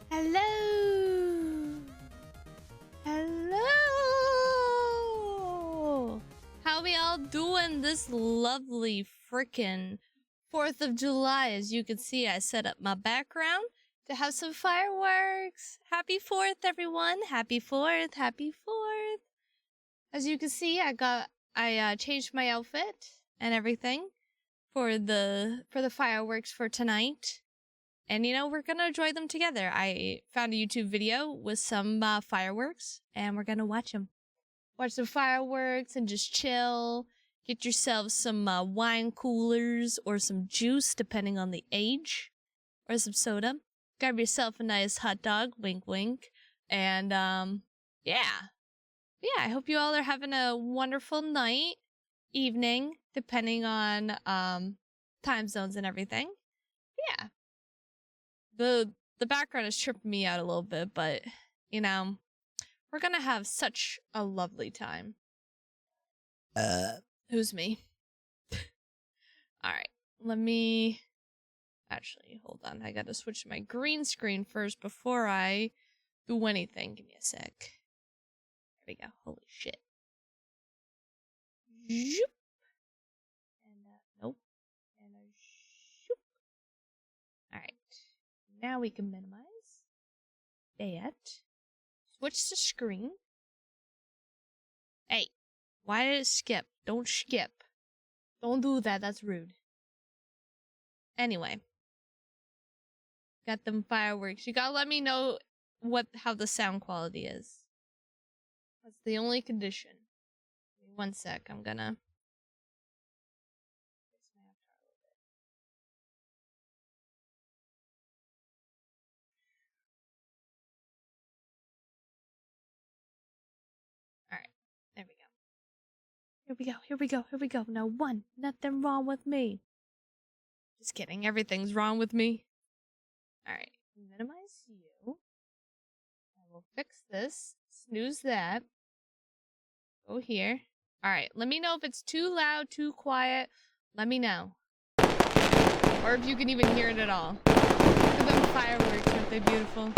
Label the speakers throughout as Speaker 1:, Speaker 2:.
Speaker 1: Hello. Hello. How we all doing this lovely frickin' 4th of July? As you can see, I set up my background to have some fireworks. Happy 4th, everyone. Happy 4th. Happy 4th. As you can see, I changed my outfit and everything for the fireworks for tonight. And, you know, we're going to enjoy them together. I found a YouTube video with some fireworks, and we're going to watch them. Watch some fireworks and just chill. Get yourself some wine coolers or some juice, depending on the age. Or some soda. Grab yourself a nice hot dog, wink wink. And, yeah. Yeah, I hope you all are having a wonderful night, evening, depending on time zones and everything. Yeah. The background is tripping me out a little bit, but, you know, we're gonna have such a lovely time. Who's me? Alright, let me... Actually, hold on. I gotta switch to my green screen first before I do anything. Give me a sec. There we go. Holy shit. Zoop. And, nope. And a zoop. Alright. Now we can minimize that. Switch the screen. Hey, why did it skip? Don't skip. Don't do that, that's rude. Anyway. Got them fireworks. You gotta let me know how the sound quality is. That's the only condition. Give me 1 sec, I'm gonna... There we go. Here we go, here we go, here we go. Now one, nothing wrong with me. Just kidding, everything's wrong with me. Alright, minimize you. I will fix this. Snooze that. Go here. Alright, let me know if it's too loud, too quiet. Let me know. Or if you can even hear it at all. Look at them fireworks, aren't they beautiful?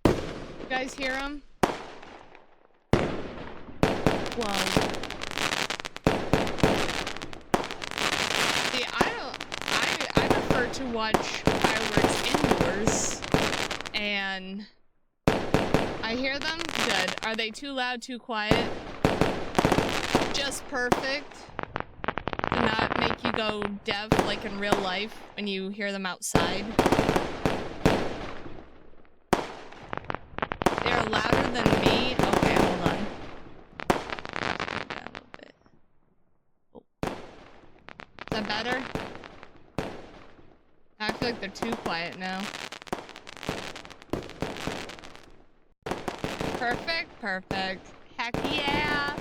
Speaker 1: You guys hear them? Whoa. See, I prefer to watch fireworks indoors. And I hear them? Good. Are they too loud, too quiet? Just perfect. To not make you go deaf like in real life when you hear them outside. They're louder than me. Okay, hold on. Is that better? I feel like they're too quiet now. Perfect, perfect. Heck yeah!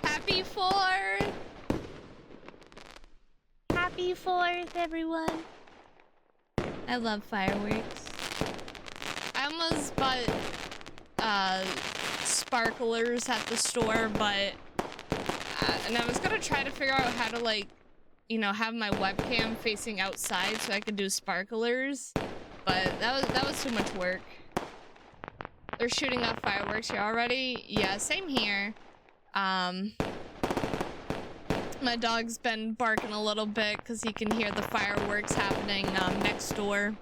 Speaker 1: Happy 4th! Happy 4th, everyone! I love fireworks. I almost bought sparklers at the store, but and I was gonna try to figure out how to, like, you know, have my webcam facing outside so I could do sparklers, but that was too much work. They're shooting off fireworks here already. Yeah, same here. My dog's been barking a little bit because he can hear the fireworks happening next door.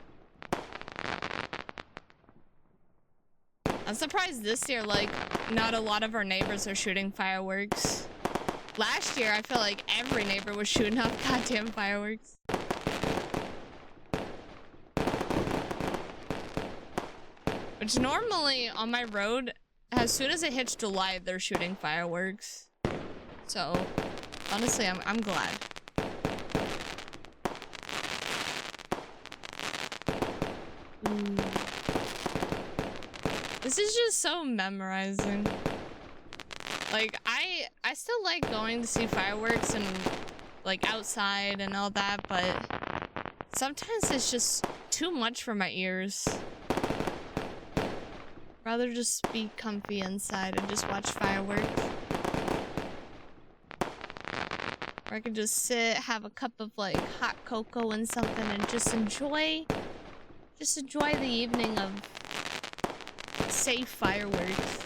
Speaker 1: I'm surprised this year, like, not a lot of our neighbors are shooting fireworks. Last year, I feel like every neighbor was shooting off goddamn fireworks. Which normally, on my road, as soon as it hits July, they're shooting fireworks. So, honestly, I'm glad. Ooh. This is just so memorizing. Like, I still like going to see fireworks and, like, outside and all that, but sometimes it's just too much for my ears. Rather just be comfy inside and just watch fireworks. Or I could just sit, have a cup of, like, hot cocoa and something and just enjoy Just enjoy the evening of safe fireworks.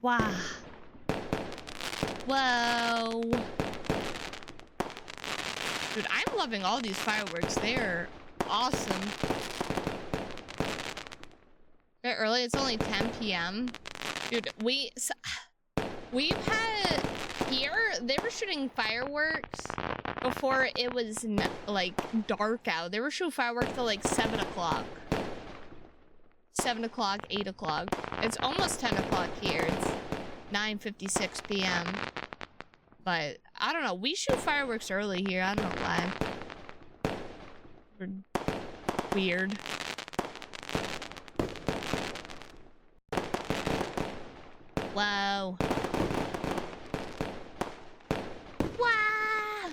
Speaker 1: Wow. Whoa. Dude, I'm loving all these fireworks. They're awesome. Very early. It's only 10 p.m. Dude, we've had here, they were shooting fireworks before it was like dark out. They were shooting fireworks till like 7 o'clock. 7 o'clock, 8 o'clock. It's almost 10 o'clock here. It's 9:56 p.m. But I don't know. We shoot fireworks early here. I don't know why. We're weird. Wow. Wow.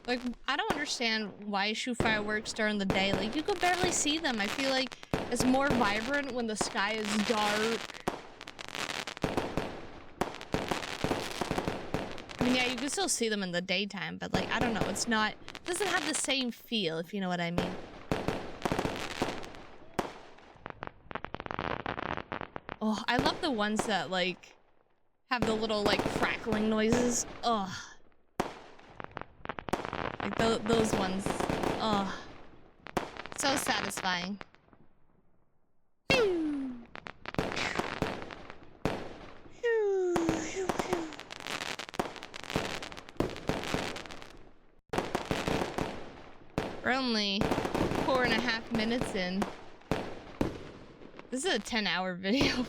Speaker 1: Like, I don't understand why you shoot fireworks during the day. Like, you could barely see them. I feel like it's more vibrant when the sky is dark. I mean, yeah, you can still see them in the daytime, but like, I don't know. It's not, it doesn't have the same feel, if you know what I mean. Oh, I love the ones that like have the little like crackling noises. Ugh. Like those ones. Ugh. So satisfying. We're only 4.5 minutes in. This is a 10-hour video.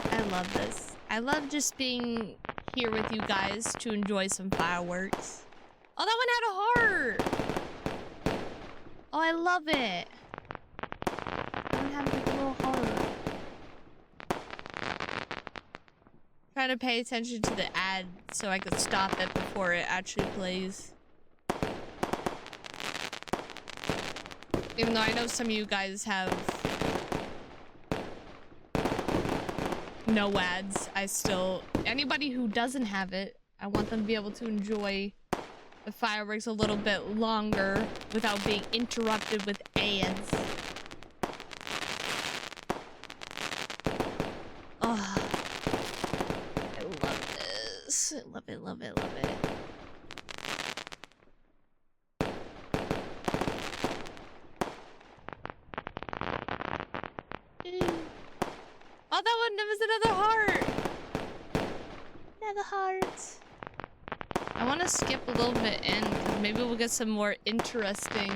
Speaker 1: I love this. I love just being here with you guys to enjoy some fireworks. Oh, that one had a heart. Oh, I love it. That one had like a little heart. Try to pay attention to the ad so I could stop it before it actually plays. Even though I know some of you guys have no ads, I still... Anybody who doesn't have it, I want them to be able to enjoy the fireworks a little bit longer without being interrupted with ads. Oh, I love this. I love it, love it, love it. Oh, that one, there was another heart. Another heart. I want to skip a little bit in, because maybe we'll get some more interesting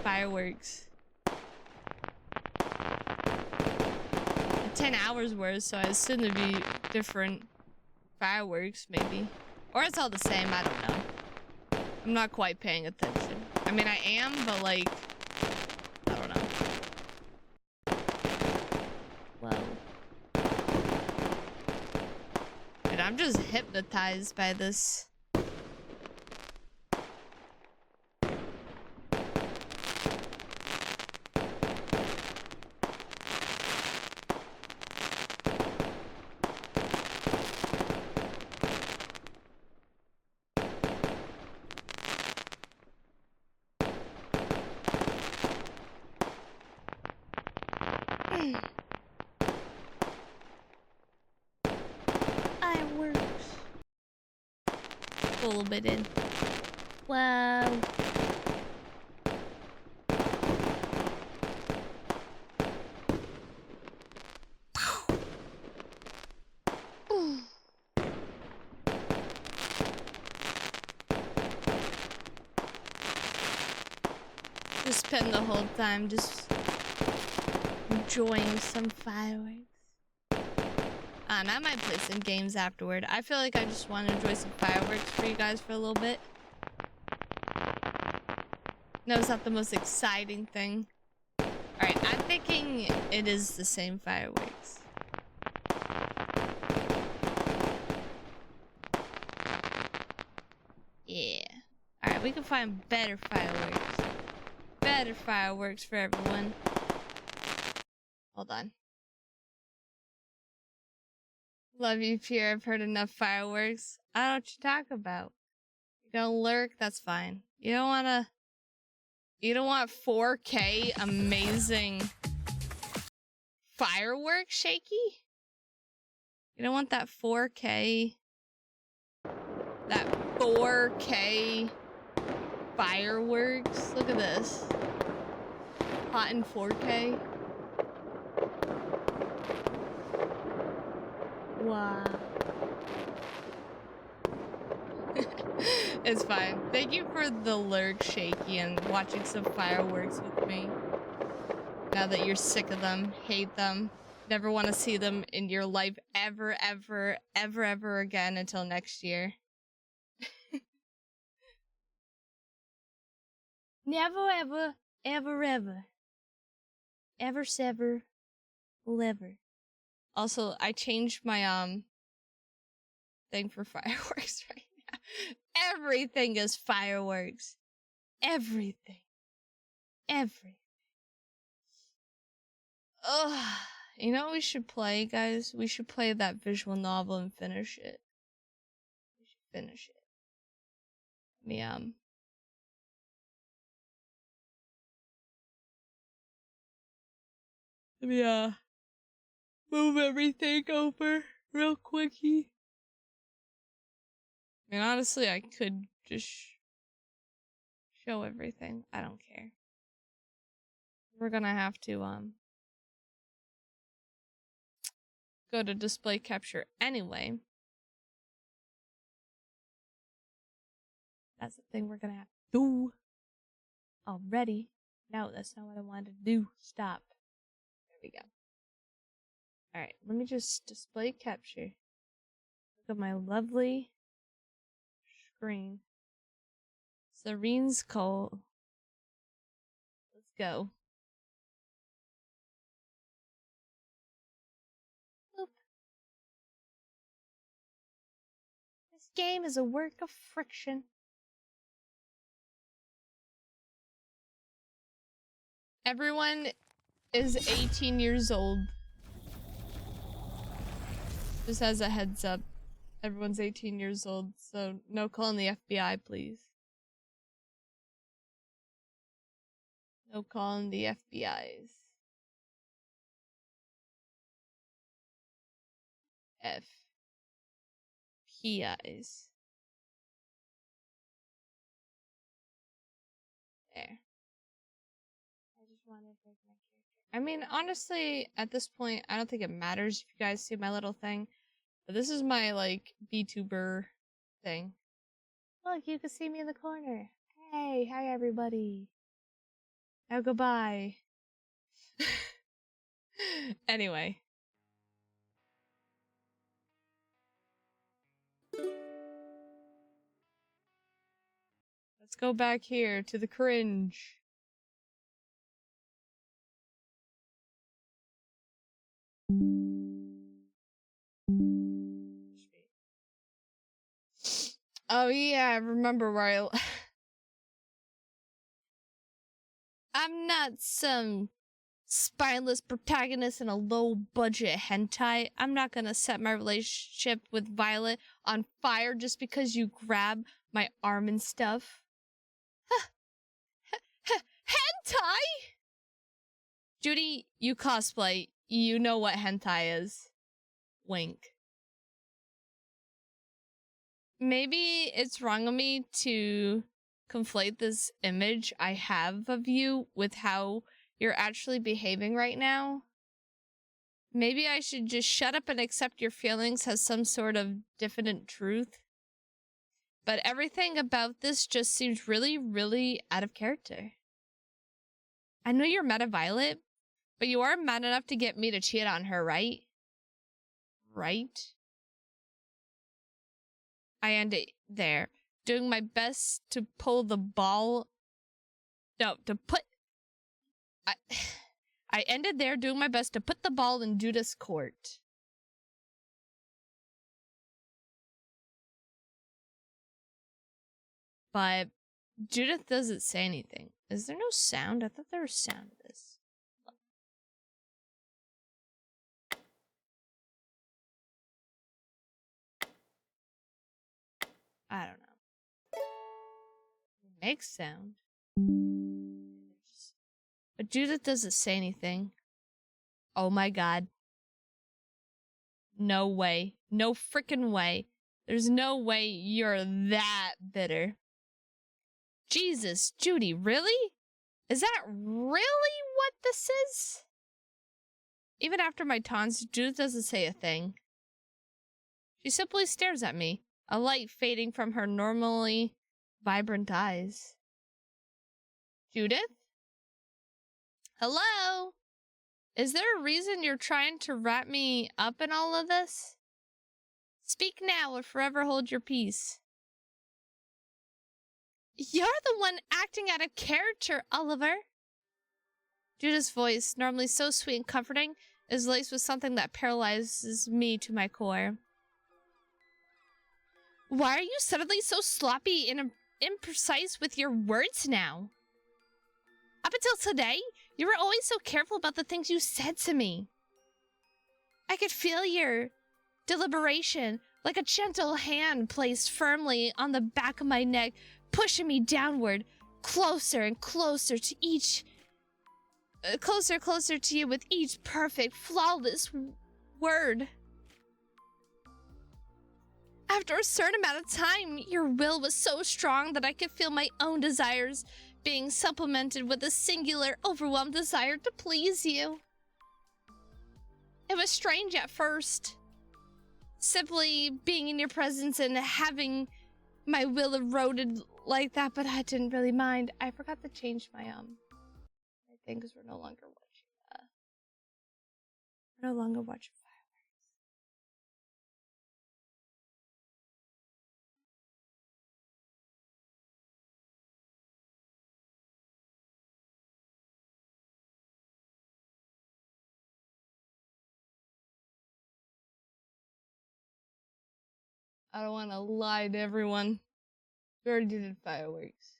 Speaker 1: fireworks. 10 hours worth, so I assume there'd be different fireworks, maybe. Or it's all the same, I don't know. I'm not quite paying attention. I mean, I am, but like, I don't know. Whoa. Dude, I'm just hypnotized by this. A little bit in. Wow. Just spend the whole time just enjoying some fireworks. And I might play some games afterward. I feel like I just want to enjoy some fireworks for you guys for a little bit. No, it's not the most exciting thing. Alright, I'm thinking it is the same fireworks. Yeah. Alright, we can find better fireworks. Better fireworks for everyone. Hold on. Love you, Pierre. I've heard enough fireworks. I don't know what you talk about. You're gonna lurk, that's fine. You don't want 4K amazing fireworks, Shaky? You don't want that 4K fireworks? Look at this. Hot in 4K. Wow. It's fine. Thank you for the lurk, Shaky, and watching some fireworks with me. Now that you're sick of them, hate them, never want to see them in your life ever, ever, ever, ever again until next year. Never, ever, ever, ever. Ever, sever, will ever. Also, I changed my, thing for fireworks right now. Everything is fireworks. Everything. Everything. Ugh. You know what we should play, guys? We should play that visual novel and finish it. We should finish it. Let me, move everything over real quickie. I mean, honestly, I could just show everything. I don't care. We're gonna have to, go to display capture anyway. That's the thing we're gonna have to do already. No, that's not what I wanted to do. Stop. There we go. Alright, let me just display capture. Look at my lovely screen. Siren's call. Let's go. Boop. This game is a work of friction. Everyone is 18 years old. Just as a heads up. Everyone's 18 years old, so no calling the FBI, please. No calling the FBI's. FPI's. There. I just wanted to break my character. I mean, honestly, at this point, I don't think it matters if you guys see my little thing. But this is my, like, VTuber thing. Look, you can see me in the corner. Hey, hi everybody. Now goodbye. Anyway. Let's go back here to the cringe. Oh yeah, I remember where I'm not some spineless protagonist in a low-budget hentai. I'm not gonna set my relationship with Violet on fire just because you grab my arm and stuff. Hentai? Judy, you cosplay. You know what hentai is. Wink. Maybe it's wrong of me to conflate this image I have of you with how you're actually behaving right now. Maybe I should just shut up and accept your feelings as some sort of definite truth. But everything about this just seems really, really out of character. I know you're mad at Violet, but you are mad enough to get me to cheat on her, right? Right? I end it there, doing my best to pull the ball. No, to put... I ended there doing my best to put the ball in Judith's court. But Judith doesn't say anything. Is there no sound? I thought there was sound to this. I don't know. It makes sound. But Judith doesn't say anything. Oh my god. No way. No freaking way. There's no way you're that bitter. Jesus, Judy, really? Is that really what this is? Even after my taunts, Judith doesn't say a thing. She simply stares at me, a light fading from her normally vibrant eyes. Judith? Hello? Is there a reason you're trying to wrap me up in all of this? Speak now or forever hold your peace. You're the one acting out of character, Oliver. Judith's voice, normally so sweet and comforting, is laced with something that paralyzes me to my core. Why are you suddenly so sloppy and imprecise with your words now? Up until today, you were always so careful about the things you said to me. I could feel your deliberation, like a gentle hand placed firmly on the back of my neck, pushing me downward, closer and closer to each... closer to you with each perfect, flawless word. After a certain amount of time, your will was so strong that I could feel my own desires being supplemented with a singular, overwhelmed desire to please you. It was strange at first, simply being in your presence and having my will eroded like that, but I didn't really mind. I forgot to change my thing because we're no longer watching fireworks. I don't want to lie to everyone. We already did fireworks.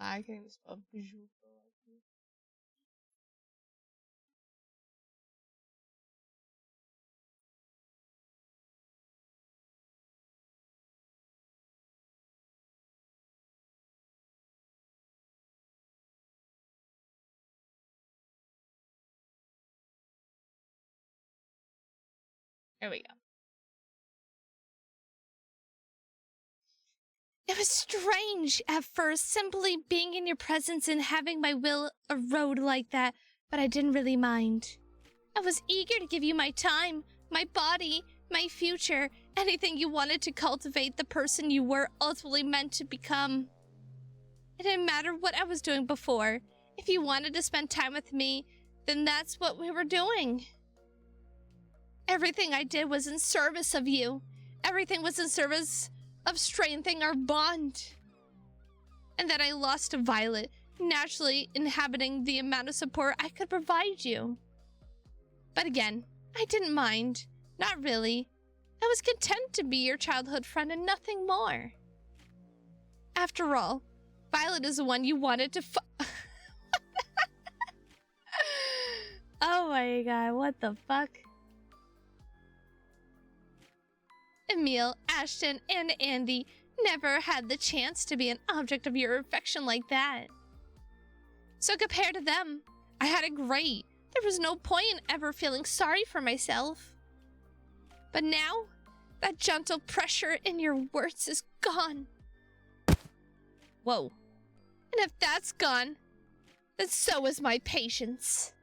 Speaker 1: I can't even spell visual. There we go. It was strange at first, simply being in your presence and having my will erode like that, but I didn't really mind. I was eager to give you my time, my body, my future, anything you wanted to cultivate the person you were ultimately meant to become. It didn't matter what I was doing before. If you wanted to spend time with me, then that's what we were doing. Everything I did was in service of you. Everything was in service of strengthening our bond. And then I lost to Violet, naturally inhabiting the amount of support I could provide you. But again, I didn't mind. Not really. I was content to be your childhood friend and nothing more. After all, Violet is the one you wanted to Oh my god, what the fuck? Emil, Ashton, and Andy never had the chance to be an object of your affection like that. So compared to them, I had it great. There was no point in ever feeling sorry for myself. But now, that gentle pressure in your words is gone. Whoa. And if that's gone, then so is my patience.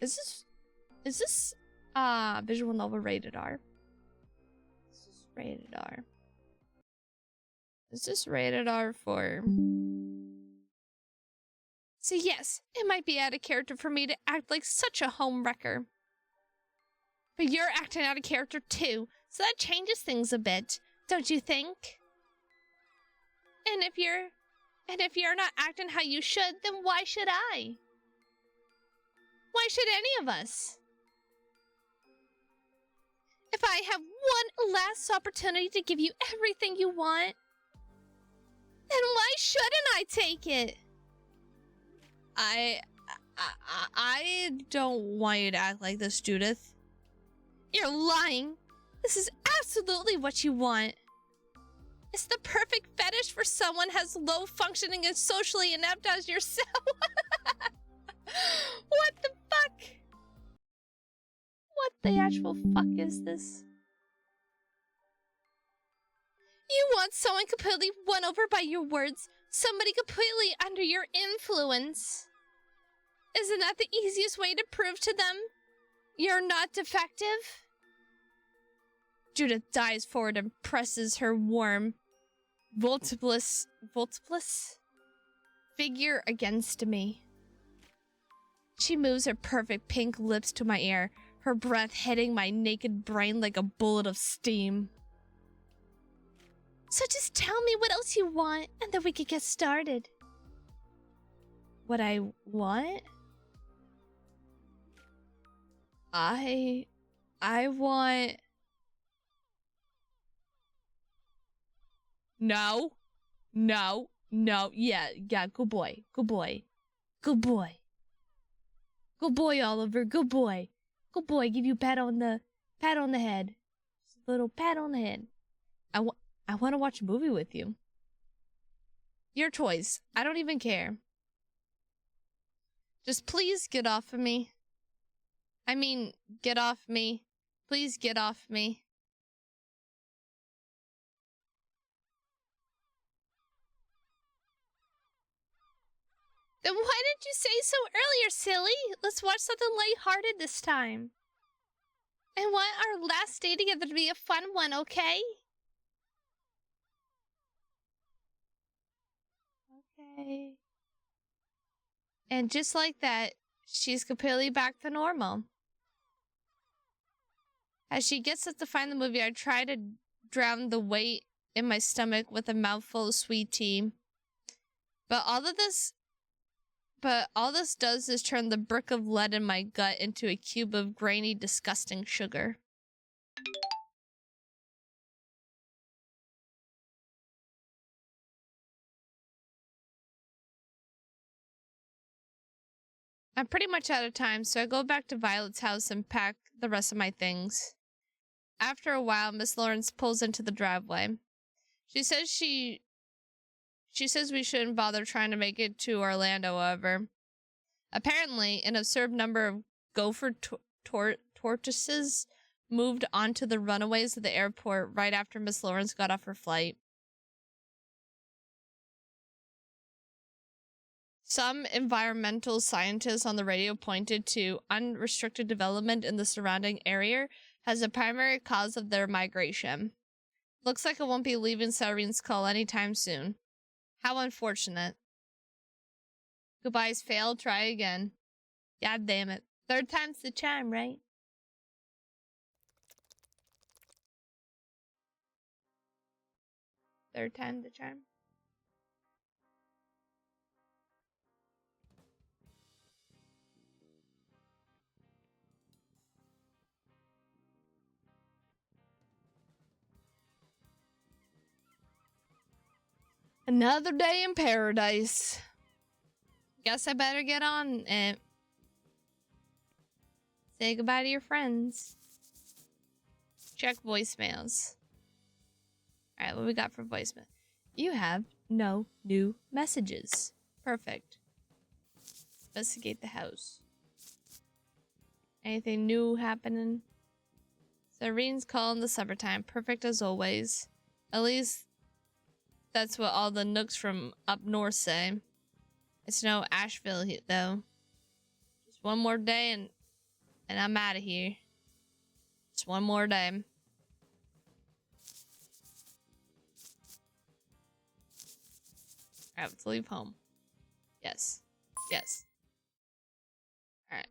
Speaker 1: Is this visual novel rated R? This is rated R. Is this rated R for... So yes, it might be out of character for me to act like such a homewrecker. But you're acting out of character too, so that changes things a bit, don't you think? And if you're not acting how you should, then why should I? Why should any of us? If I have one last opportunity to give you everything you want, then why shouldn't I take it? I don't want you to act like this, Judith. You're lying. This is absolutely what you want. It's the perfect fetish for someone as low functioning and socially inept as yourself. What the fuck? What the actual fuck is this? You want someone completely won over by your words, somebody completely under your influence. Isn't that the easiest way to prove to them you're not defective? Judith dives forward and presses her warm, voluptuous figure against me. She moves her perfect pink lips to my ear, her breath hitting my naked brain like a bullet of steam. So just tell me what else you want, and then we could get started. What I want? I want... No. Yeah, good boy. Good boy, Oliver, good boy. Good boy, give you a pat on the head. Just a little pat on the head. I want to watch a movie with you. Your choice. I don't even care. Just please get off of me. I mean, get off me. Please get off me. Then why didn't you say so earlier, silly? Let's watch something lighthearted this time. I want our last day together to be a fun one, okay? Okay. And just like that, she's completely back to normal. As she gets us to find the movie, I try to drown the weight in my stomach with a mouthful of sweet tea. But all this does is turn the brick of lead in my gut into a cube of grainy, disgusting sugar. I'm pretty much out of time, so I go back to Violet's house and pack the rest of my things. After a while, Miss Lawrence pulls into the driveway. She says we shouldn't bother trying to make it to Orlando, however. Apparently, an absurd number of gopher tortoises moved onto the runaways of the airport right after Miss Lawrence got off her flight. Some environmental scientists on the radio pointed to unrestricted development in the surrounding area as the primary cause of their migration. Looks like it won't be leaving Siren's call anytime soon. How unfortunate. Goodbyes failed, try again. God damn it. Third time's the charm, right? Third time the charm. Another day in paradise. Guess I better get on and say goodbye to your friends. Check voicemails. Alright, what we got for voicemail? You have no new messages. Perfect. Investigate the house. Anything new happening? Siren's call in the summertime. Perfect as always. At least that's what all the nooks from up north say. It's no Asheville though. Just one more day and I'm out of here. Just one more day. I have to leave home. Yes. Yes. Alright.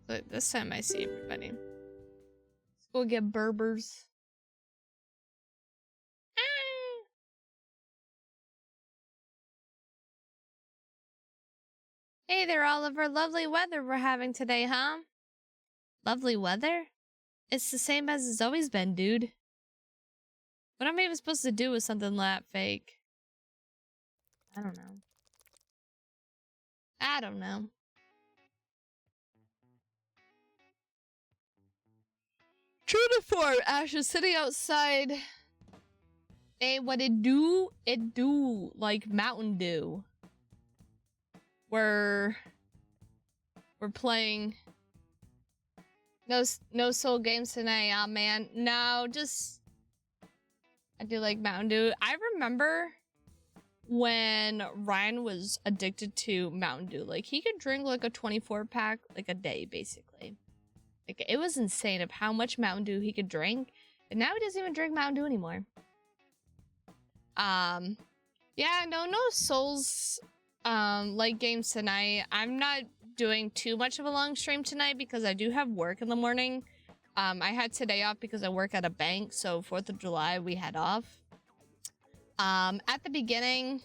Speaker 1: But this time I see everybody. Let's go get Berbers. Hey there, Oliver. Lovely weather we're having today, huh? Lovely weather? It's the same as it's always been, dude. What am I even supposed to do with something that fake? I don't know. I don't know. True to form, Ash is sitting outside. Hey, what it do? It do like Mountain Dew. We're playing no soul games tonight, oh man. No, just I do like Mountain Dew. I remember when Ryan was addicted to Mountain Dew. Like he could drink like a 24 pack like a day basically. Like it was insane of how much Mountain Dew he could drink. And now he doesn't even drink Mountain Dew anymore. Yeah, no souls like games tonight. I'm not doing too much of a long stream tonight because I do have work in the morning. I had today off because I work at a bank, so 4th of July we had off. At the beginning,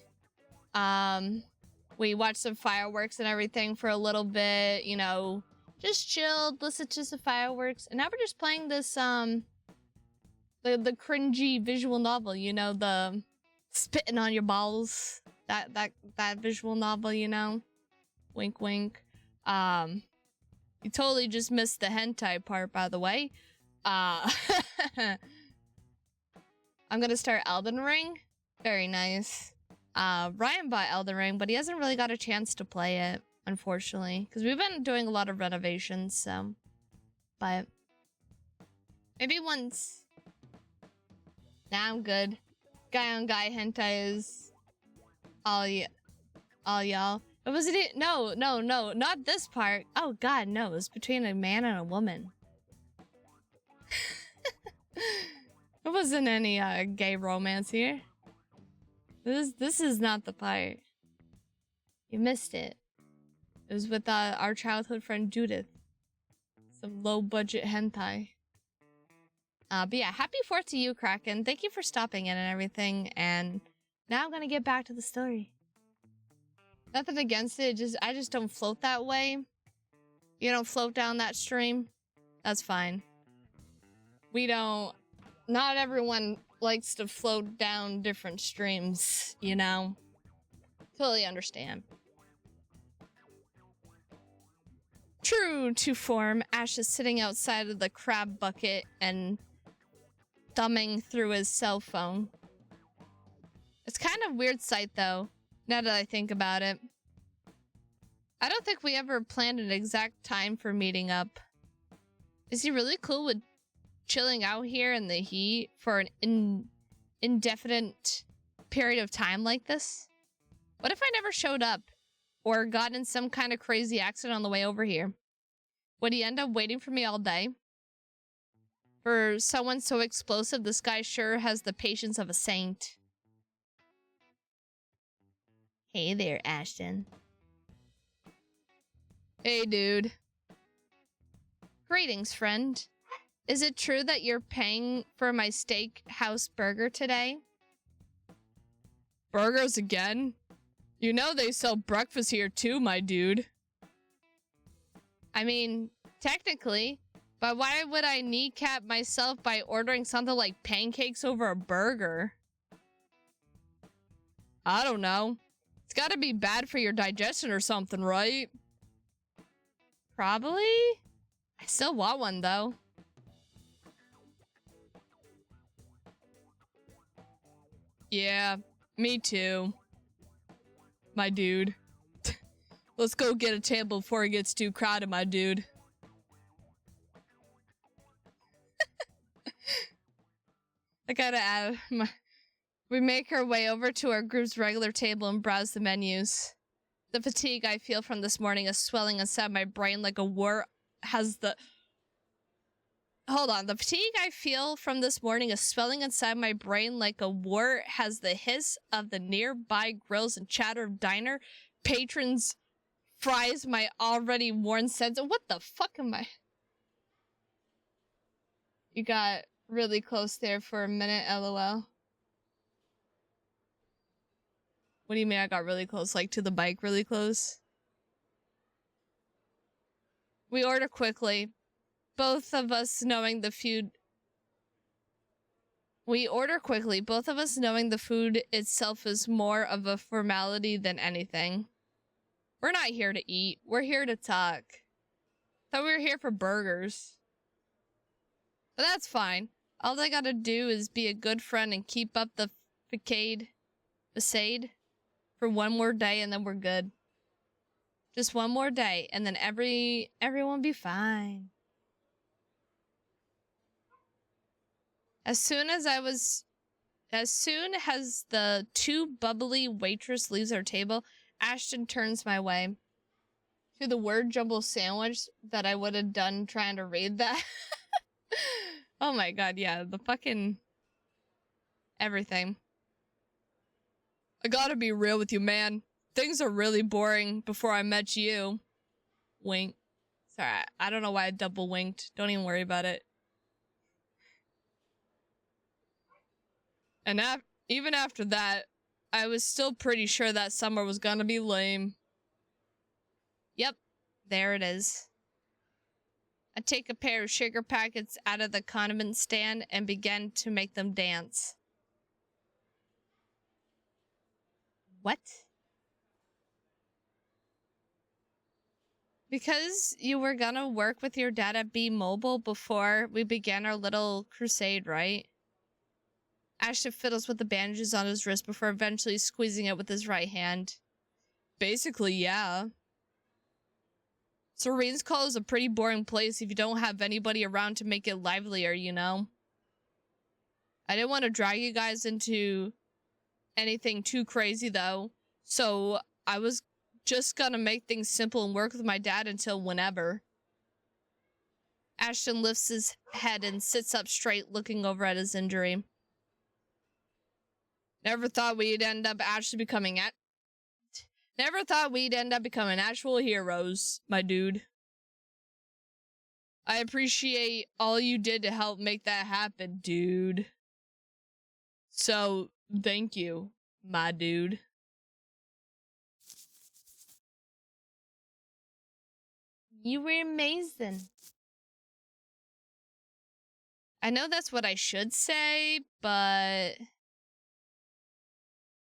Speaker 1: we watched some fireworks and everything for a little bit, you know, just chilled, listened to some fireworks, and now we're just playing this the cringy visual novel, you know, the spitting on your balls. That visual novel, you know? Wink wink. You totally just missed the hentai part, by the way. I'm gonna start Elden Ring. Very nice. Ryan bought Elden Ring, but he hasn't really got a chance to play it, unfortunately. Because we've been doing a lot of renovations, so... But... maybe once. Nah, I'm good. Guy on guy hentai is... all y'all. But was it? No, not this part. Oh god, no, it was between a man and a woman. There wasn't any gay romance here. This is not the part. You missed it. It was with our childhood friend Judith. Some low budget hentai. But yeah, happy 4th to you, Kraken. Thank you for stopping in and everything. And now I'm gonna get back to the story. Nothing against it, I just don't float that way. You don't float down that stream. That's fine. We don't... not everyone likes to float down different streams, you know? Totally understand. True to form, Ash is sitting outside of the crab bucket and thumbing through his cell phone. It's kind of a weird sight, though. Now that I think about it. I don't think we ever planned an exact time for meeting up. Is he really cool with chilling out here in the heat for an indefinite period of time like this? What if I never showed up? Or got in some kind of crazy accident on the way over here? Would he end up waiting for me all day? For someone so explosive, this guy sure has the patience of a saint. Hey there, Ashton. Hey, dude. Greetings, friend. Is it true that you're paying for my steakhouse burger today? Burgers again? You know they sell breakfast here too, my dude. I mean, technically, but why would I kneecap myself by ordering something like pancakes over a burger? I don't know. It's gotta be bad for your digestion or something, right? Probably? I still want one, though. Yeah, me too. My dude. Let's go get a table before it gets too crowded, my dude. I gotta add my... We make our way over to our group's regular table and browse the menus. The fatigue I feel from this morning is swelling inside my brain like a wart has the... Hold on. The fatigue I feel from this morning is swelling inside my brain like a wart has the hiss of the nearby grills and chatter of diner patrons fries my already worn sense. What the fuck am I? You got really close there for a minute, lol. What do you mean I got really close? Like to the bike really close? We order quickly. Both of us knowing the food... We order quickly, both of us knowing the food itself is more of a formality than anything. We're not here to eat. We're here to talk. Thought we were here for burgers. But that's fine. All I gotta do is be a good friend and keep up the facade for one more day and then we're good. Just one more day and then everyone be fine. As soon as the too bubbly waitress leaves our table, Ashton turns my way. To the word jumble sandwich that I would have done trying to read that. Oh my god, yeah, the fucking... everything. I gotta be real with you, man. Things are really boring before I met you. Wink. Sorry, I don't know why I double winked. Don't even worry about it. And even after that, I was still pretty sure that summer was gonna be lame. Yep, there it is. I take a pair of sugar packets out of the condiment stand and begin to make them dance. What? Because you were gonna work with your dad at B-Mobile before we began our little crusade, right? Ashton fiddles with the bandages on his wrist before eventually squeezing it with his right hand. Basically, yeah. Serene's Call is a pretty boring place if you don't have anybody around to make it livelier, you know? I didn't want to drag you guys into anything too crazy, though. So, I was just gonna make things simple and work with my dad until whenever. Ashton lifts his head and sits up straight, looking over at his injury. Never thought we'd end up becoming actual heroes, my dude. I appreciate all you did to help make that happen, dude. So, thank you, my dude. You were amazing. I know that's what I should say, but...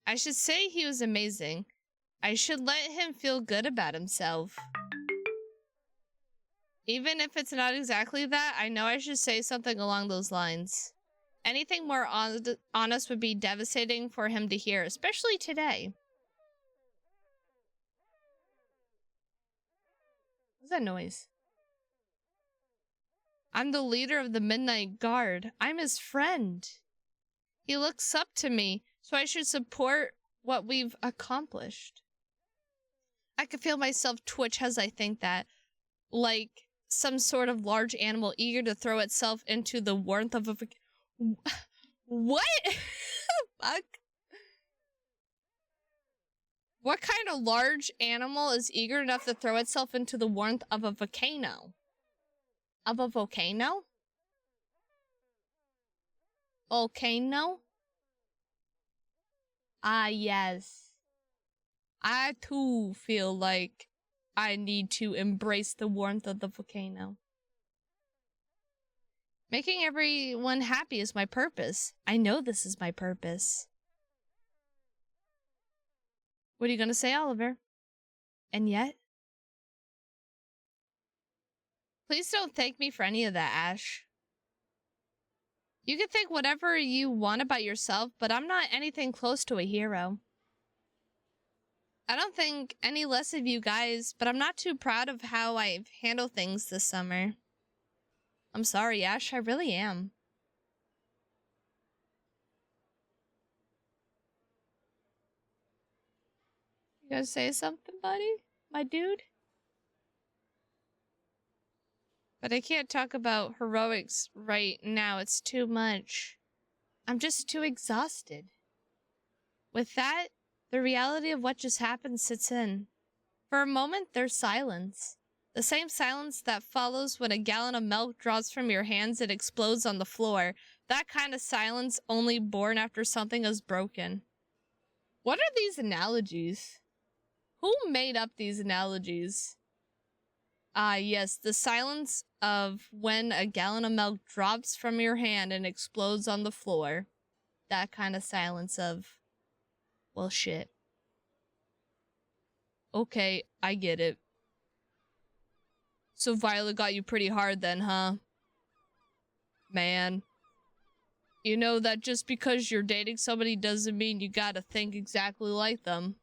Speaker 1: I should say he was amazing. I should let him feel good about himself. Even if it's not exactly that, I know I should say something along those lines. Anything more honest would be devastating for him to hear, especially today. What's that noise? I'm the leader of the Midnight Guard. I'm his friend. He looks up to me, so I should support what we've accomplished. I can feel myself twitch as I think that, like some sort of large animal eager to throw itself into the warmth of a... What? Fuck? What kind of large animal is eager enough to throw itself into the warmth of a volcano? Of a volcano? Volcano? Ah, yes. I too feel like I need to embrace the warmth of the volcano. Making everyone happy is my purpose. I know this is my purpose. What are you gonna say, Oliver? And yet? Please don't thank me for any of that, Ash. You can think whatever you want about yourself, but I'm not anything close to a hero. I don't think any less of you guys, but I'm not too proud of how I've handled things this summer. I'm sorry, Ash, I really am. Gonna say something, buddy? My dude? But I can't talk about heroics right now. It's too much. I'm just too exhausted. With that, the reality of what just happened sits in. For a moment, there's silence. The same silence that follows when a gallon of milk drops from your hands and explodes on the floor. That kind of silence only born after something is broken. What are these analogies? Who made up these analogies? Ah, yes, the silence of when a gallon of milk drops from your hand and explodes on the floor. That kind of silence of, well, shit. Okay, I get it. So Violet got you pretty hard then, huh? Man. You know that just because you're dating somebody doesn't mean you gotta think exactly like them.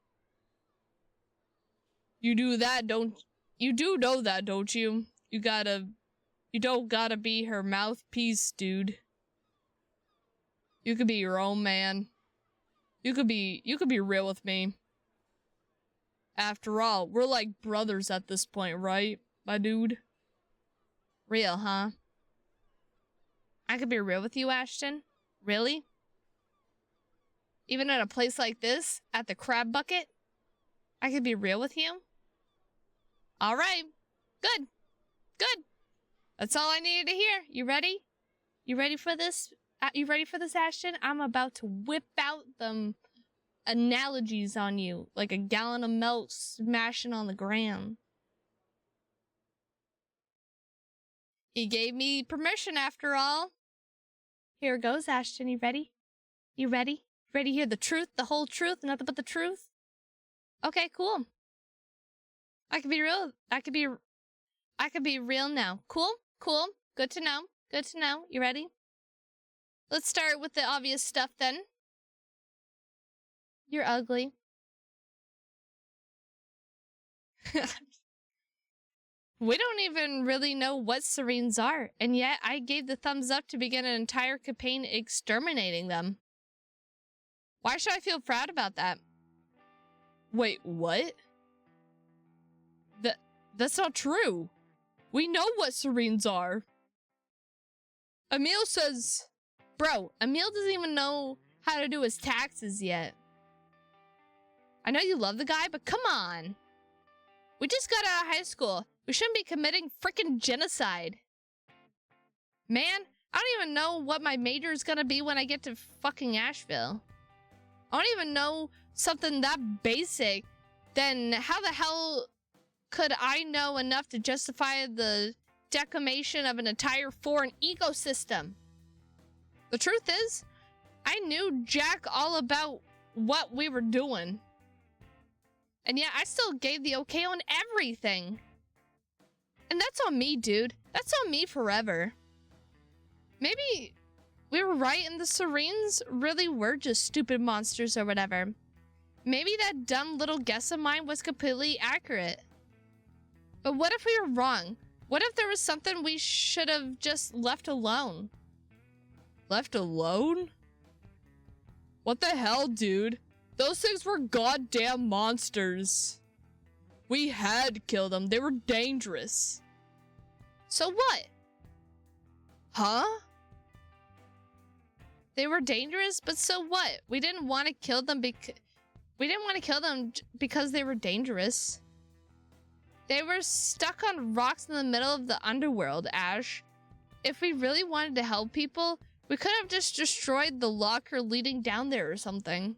Speaker 1: You do that, you do know that, don't you? You don't gotta be her mouthpiece, dude. You could be your own man. You could be real with me. After all, we're like brothers at this point, right, my dude? Real, huh? I could be real with you, Ashton? Really? Even at a place like this, at the crab bucket? I could be real with you? Alright. Good. Good. That's all I needed to hear. You ready? You ready for this? You ready for this, Ashton? I'm about to whip out them analogies on you. Like a gallon of milk smashing on the ground. He gave me permission after all. Here it goes, Ashton. You ready? You ready? Ready to hear the truth? The whole truth? Nothing but the truth? Okay, cool. I can be real. I could be real now. Cool? Cool. Good to know. Good to know. You ready? Let's start with the obvious stuff then. You're ugly. We don't even really know what Sirens are, and yet I gave the thumbs up to begin an entire campaign exterminating them. Why should I feel proud about that? Wait, what? That's not true. We know what Sirens are. Emil says... Bro, Emil doesn't even know how to do his taxes yet. I know you love the guy, but come on. We just got out of high school. We shouldn't be committing frickin' genocide. Man, I don't even know what my major is gonna be when I get to fucking Asheville. I don't even know something that basic. Then how the hell could I know enough to justify the decimation of an entire foreign ecosystem? The truth is, I knew jack all about what we were doing. And yet I still gave the okay on everything. And that's on me, dude. That's on me forever. Maybe we were right and the Sirens really were just stupid monsters or whatever. Maybe that dumb little guess of mine was completely accurate. But what if we were wrong? What if there was something we should have just left alone? Left alone? What the hell, dude? Those things were goddamn monsters. We had to kill them. They were dangerous. So what? Huh? They were dangerous, but so what? We didn't want to kill them because they were dangerous. They were stuck on rocks in the middle of the underworld, Ash. If we really wanted to help people, we could have just destroyed the locker leading down there or something.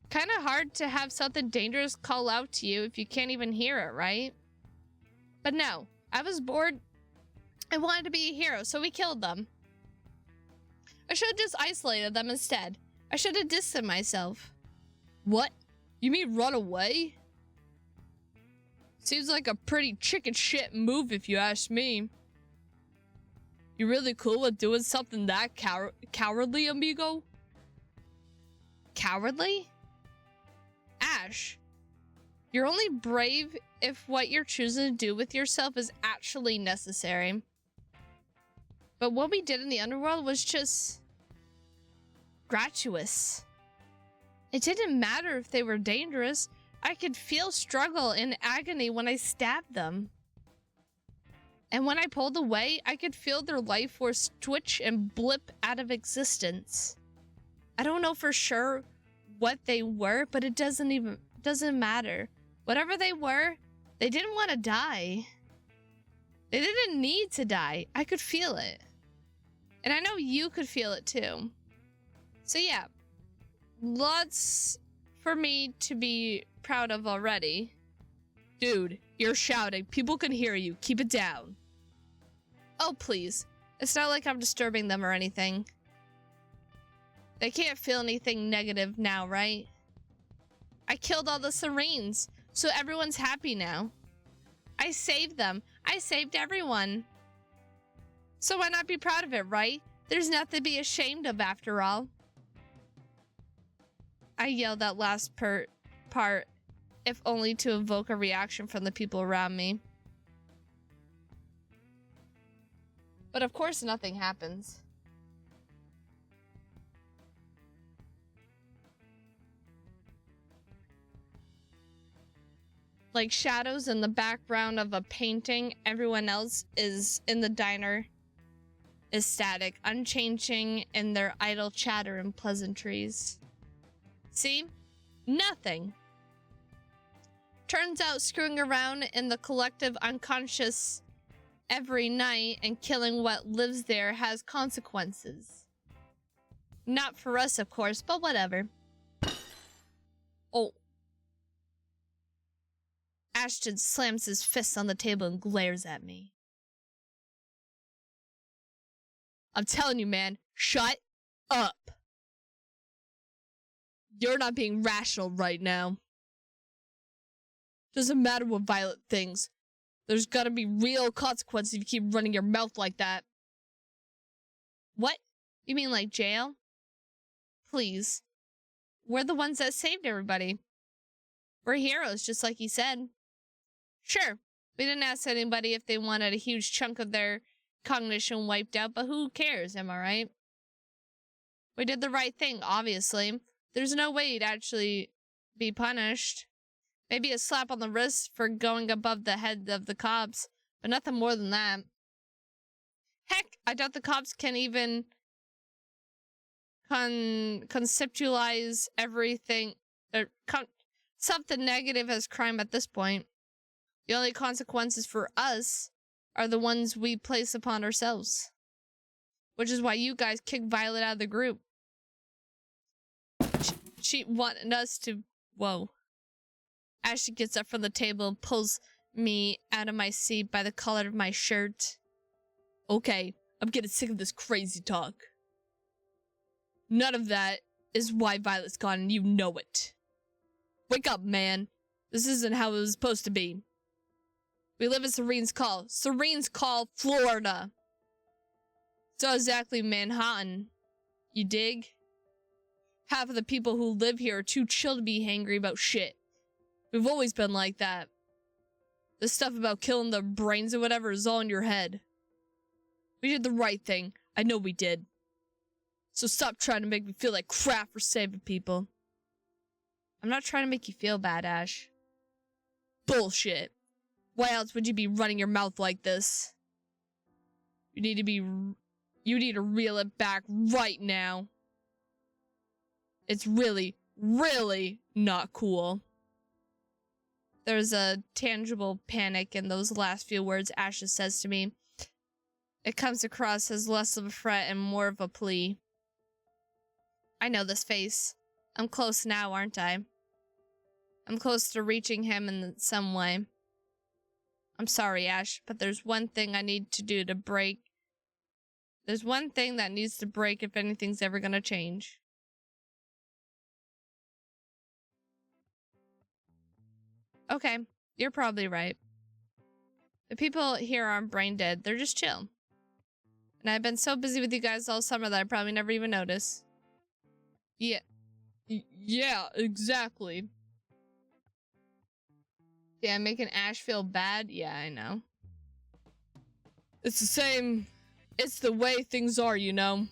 Speaker 1: Kind of hard to have something dangerous call out to you if you can't even hear it, right? But no, I was bored. I wanted to be a hero, so we killed them. I should have just isolated them instead. I should have distanced myself. What? You mean run away? Seems like a pretty chicken shit move if you ask me. You really cool with doing something that cowardly, amigo? Cowardly? Ash, you're only brave if what you're choosing to do with yourself is actually necessary. But what we did in the underworld was just gratuitous. It didn't matter if they were dangerous. I could feel struggle and agony when I stabbed them. And when I pulled away, I could feel their life force twitch and blip out of existence. I don't know for sure what they were, but it doesn't matter. Whatever they were, they didn't want to die. They didn't need to die. I could feel it. And I know you could feel it too. So yeah, lots for me to be proud of already. Dude, you're shouting. People can hear you. Keep it down. Oh, please. It's not like I'm disturbing them or anything. They can't feel anything negative now, right? I killed all the Sirens, so everyone's happy now. I saved them. I saved everyone. So why not be proud of it, right? There's nothing to be ashamed of after all. I yelled that last part, if only to evoke a reaction from the people around me. But of course nothing happens. Like shadows in the background of a painting, everyone else is in the diner is static, unchanging in their idle chatter and pleasantries. See? Nothing. Turns out screwing around in the collective unconscious every night and killing what lives there has consequences. Not for us, of course, but whatever. Oh. Ashton slams his fist on the table and glares at me. I'm telling you, man, shut up. You're not being rational right now. Doesn't matter what Violet thinks. There's gotta be real consequences if you keep running your mouth like that. What? You mean like jail? Please. We're the ones that saved everybody. We're heroes, just like you said. Sure, we didn't ask anybody if they wanted a huge chunk of their cognition wiped out, but who cares, am I right? We did the right thing, obviously. There's no way you'd actually be punished. Maybe a slap on the wrist for going above the head of the cops, but nothing more than that. Heck, I doubt the cops can even conceptualize everything, something negative as crime at this point. The only consequences for us are the ones we place upon ourselves. Which is why you guys kicked Violet out of the group. She wanted us to... Whoa. Ashley gets up from the table and pulls me out of my seat by the collar of my shirt. Okay, I'm getting sick of this crazy talk. None of that is why Violet's gone, and you know it. Wake up, man. This isn't how it was supposed to be. We live in Serene's Call. Serene's Call, Florida. It's not exactly Manhattan. You dig? Half of the people who live here are too chill to be hangry about shit. We've always been like that. This stuff about killing the brains or whatever is all in your head. We did the right thing. I know we did. So stop trying to make me feel like crap for saving people. I'm not trying to make you feel bad, Ash. Bullshit. Why else would you be running your mouth like this? You need to reel it back right now. It's really, really not cool. There's a tangible panic in those last few words Asha says to me. It comes across as less of a threat and more of a plea. I know this face. I'm close now, aren't I? I'm close to reaching him in some way. I'm sorry, Ash, but there's one thing I need to do to break. There's one thing that needs to break if anything's ever gonna change. Okay, you're probably right. The people here aren't brain dead, they're just chill. And I've been so busy with you guys all summer that I probably never even noticed. Yeah. Yeah, exactly. Yeah, making Ash feel bad? Yeah, I know. It's the same. It's the way things are, you know.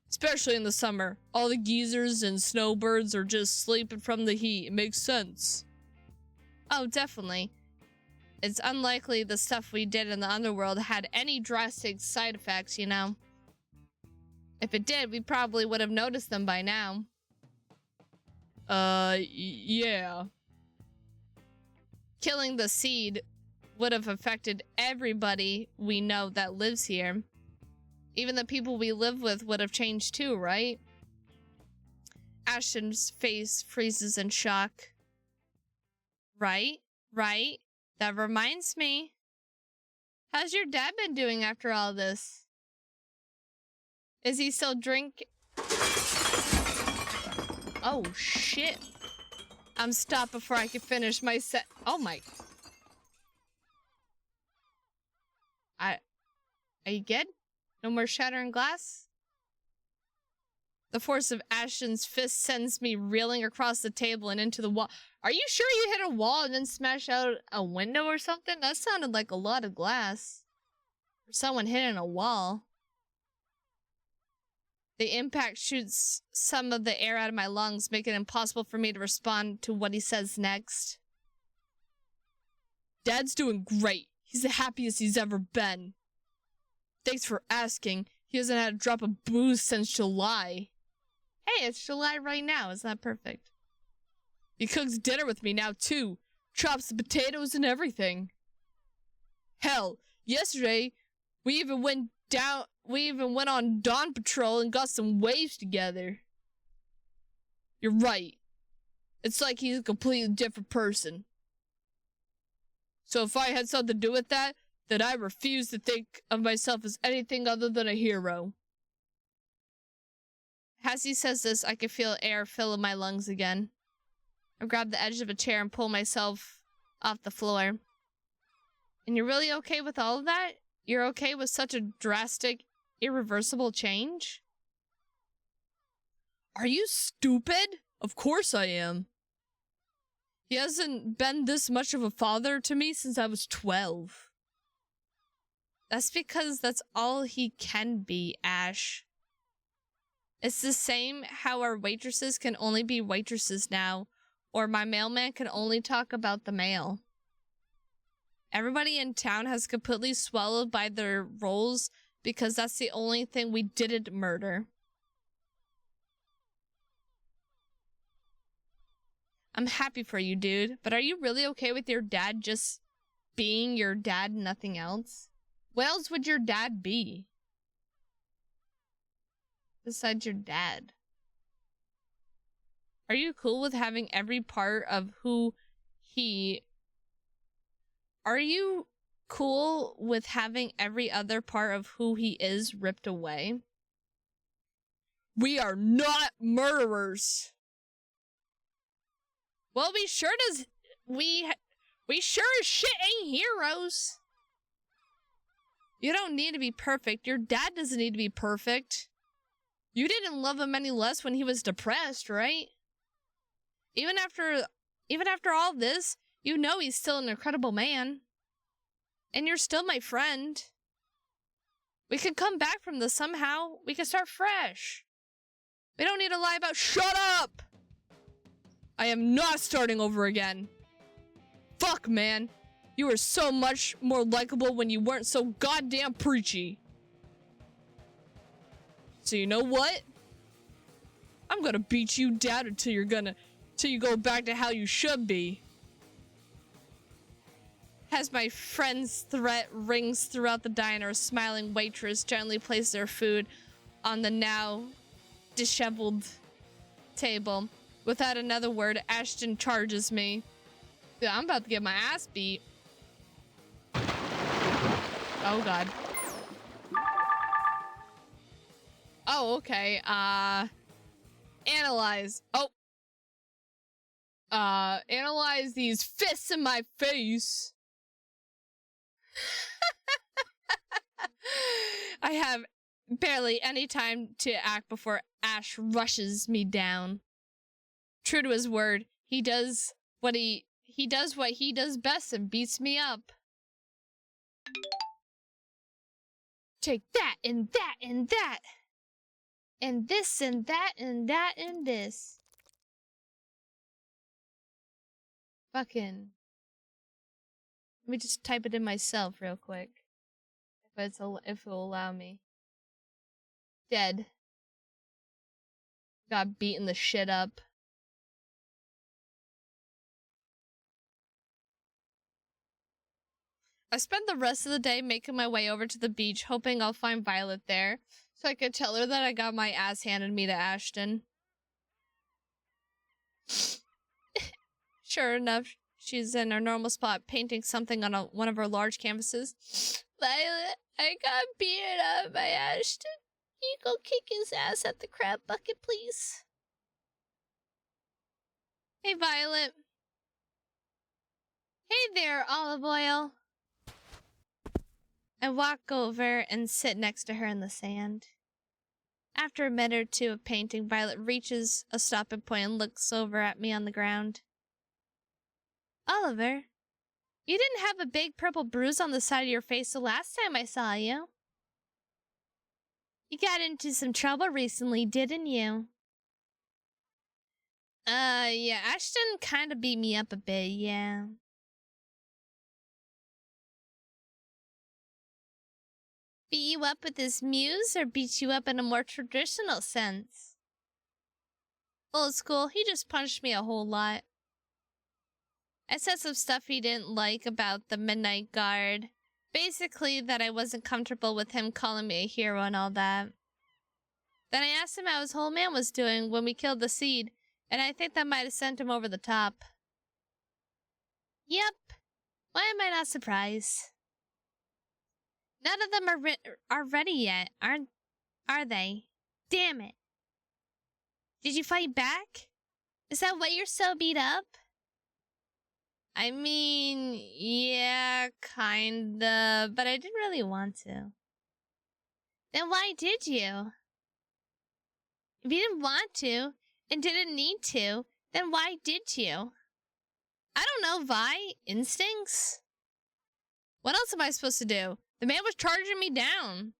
Speaker 1: Especially in the summer. All the geezers and snowbirds are just sleeping from the heat. It makes sense. Oh, definitely. It's unlikely the stuff we did in the underworld had any drastic side effects, you know? If it did, we probably would have noticed them by now. Yeah. Killing the seed would have affected everybody we know that lives here. Even the people we live with would have changed too, right? Ashton's face freezes in shock. Right? That reminds me. How's your dad been doing after all this? Is he still Oh, shit. I'm stopped before I can finish my set. Oh my. Are you good? No more shattering glass? The force of Ashton's fist sends me reeling across the table and into the wall. Are you sure you hit a wall and then smash out a window or something? That sounded like a lot of glass. Or someone hitting a wall. The impact shoots some of the air out of my lungs, making it impossible for me to respond to what he says next. Dad's doing great. He's the happiest he's ever been. Thanks for asking. He hasn't had a drop of booze since July. Hey, it's July right now. Isn't that perfect? He cooks dinner with me now, too. Chops the potatoes and everything. Hell, yesterday, we even went on dawn patrol and got some waves together. You're right. It's like he's a completely different person. So if I had something to do with that, then I refuse to think of myself as anything other than a hero. As he says this, I can feel air fill in my lungs again. I grab the edge of a chair and pull myself off the floor. And you're really okay with all of that? You're okay with such a drastic, irreversible change? Are you stupid? Of course I am. He hasn't been this much of a father to me since I was 12. That's because that's all he can be, Ash. It's the same how our waitresses can only be waitresses now, or my mailman can only talk about the mail. Everybody in town has completely swallowed by their roles because that's the only thing we didn't murder. I'm happy for you, dude, but are you really okay with your dad just being your dad and nothing else? What else would your dad be? Besides your dad. Are you cool with having every part of who he... Are you cool with having every other part of who he is ripped away? We are not murderers. Well, we sure as shit ain't heroes. You don't need to be perfect. Your dad doesn't need to be perfect. You didn't love him any less when he was depressed, right? Even after all this, you know he's still an incredible man. And you're still my friend. We can come back from this somehow. We can start fresh. We don't need to lie about— Shut up! I am not starting over again. Fuck, man. You were so much more likable when you weren't so goddamn preachy. So you know what? I'm gonna beat you down until you go back to how you should be. As my friend's threat rings throughout the diner, a smiling waitress gently places their food on the now disheveled table. Without another word, Ashton charges me. Dude, I'm about to get my ass beat. Oh god. Oh, okay. Analyze. Oh. Analyze these fists in my face. I have barely any time to act before Ash rushes me down. True to his word, he does what he does best and beats me up. Take that and that and that. And this and that and that and this. Fucking. Let me just type it in myself real quick. If it'll allow me. Dead. Got beaten the shit up. I spent the rest of the day making my way over to the beach, hoping I'll find Violet there, so I could tell her that I got my ass handed me to Ashton. Sure enough, she's in her normal spot, painting something on one of her large canvases. Violet, I got beaten up by Ashton. Can you go kick his ass at the crab bucket, please? Hey, Violet. Hey there, Olive Oil. I walk over and sit next to her in the sand. After a minute or two of painting, Violet reaches a stopping point and looks over at me on the ground. Oliver, you didn't have a big purple bruise on the side of your face the last time I saw you. You got into some trouble recently, didn't you? Yeah, Ashton kind of beat me up a bit, yeah. Beat you up with his muse, or beat you up in a more traditional sense? Old school, he just punched me a whole lot. I said some stuff he didn't like about the Midnight Guard. Basically, that I wasn't comfortable with him calling me a hero and all that. Then I asked him how his whole man was doing when we killed the seed, and I think that might have sent him over the top. Yep. Why am I not surprised? None of them are ready yet, are they? Damn it. Did you fight back? Is that why you're so beat up? I mean, yeah, kinda, but I didn't really want to. Then why did you? If you didn't want to, and didn't need to, then why did you? I don't know, Vi. Instincts? What else am I supposed to do? The man was charging me down.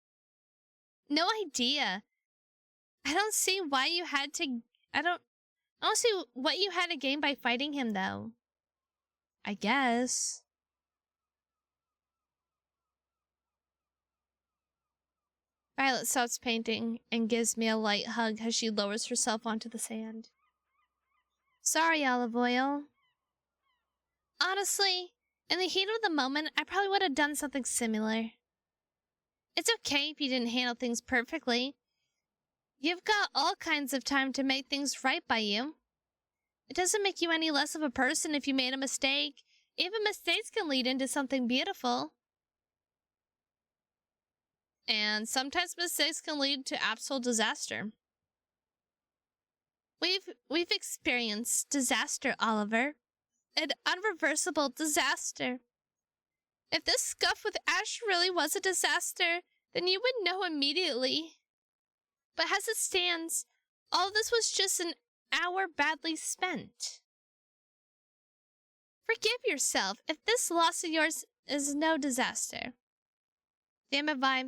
Speaker 1: No idea. I don't see why you had to... I don't see what you had to gain by fighting him, though. I guess. Violet stops painting and gives me a light hug as she lowers herself onto the sand. Sorry, Olive Oil. Honestly, in the heat of the moment, I probably would have done something similar. It's okay if you didn't handle things perfectly. You've got all kinds of time to make things right by you. It doesn't make you any less of a person if you made a mistake. Even mistakes can lead into something beautiful. And sometimes mistakes can lead to absolute disaster. We've experienced disaster, Oliver. An unreversible disaster. If this scuff with Ash really was a disaster, then you would know immediately. But as it stands, all this was just an hour badly spent. Forgive yourself if this loss of yours is no disaster. Damn it, Vi.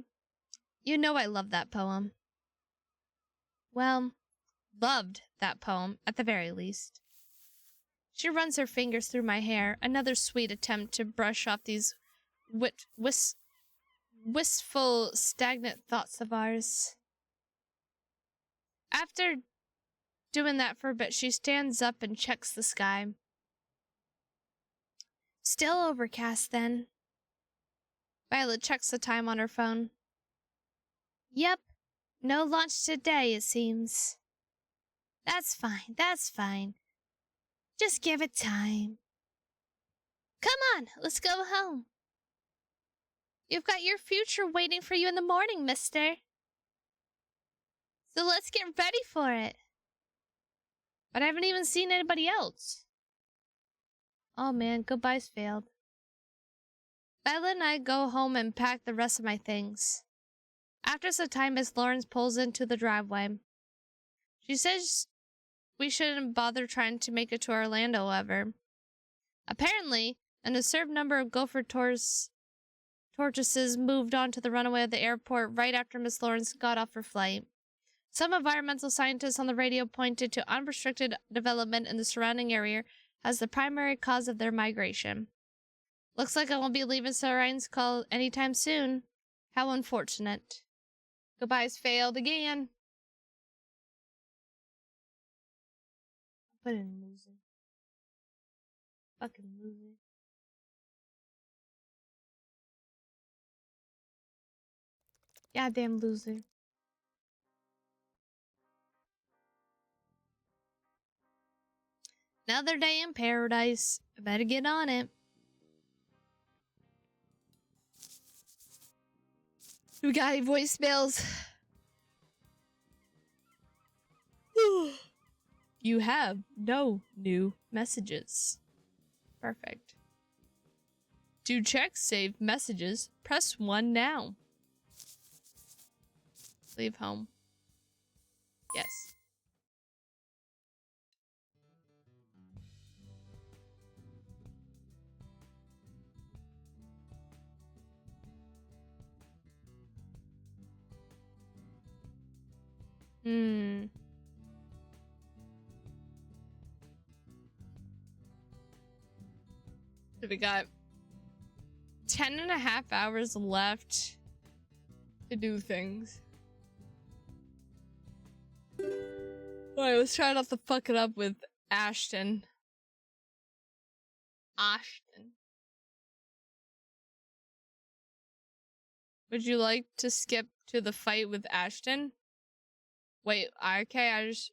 Speaker 1: You know I love that poem. Well, loved that poem, at the very least. She runs her fingers through my hair, another sweet attempt to brush off these wistful, stagnant thoughts of ours. After doing that for a bit, she stands up and checks the sky. Still overcast, then. Violet checks the time on her phone. Yep, no lunch today, it seems. That's fine, that's fine. Just give it time. Come on, let's go home. You've got your future waiting for you in the morning, mister. So let's get ready for it. But I haven't even seen anybody else. Oh man, goodbyes failed. Violet and I go home and pack the rest of my things. After some time, Miss Lawrence pulls into the driveway. She says we shouldn't bother trying to make it to Orlando ever. Apparently, an absurd number of gopher tortoises moved on to the runway of the airport right after Miss Lawrence got off her flight. Some environmental scientists on the radio pointed to unrestricted development in the surrounding area as the primary cause of their migration. Looks like I won't be leaving Siren's call anytime soon. How unfortunate. Goodbyes failed again. Put in loser. Fucking loser. Goddamn loser. Another day in paradise. I better get on it. We got any voicemails? You have no new messages. Perfect. To check saved messages, press 1 now. Leave home. Yes. So we got 10.5 hours left to do things. Alright, let's try not to fuck it up with Ashton. Would you like to skip to the fight with Ashton? Wait, okay, I just...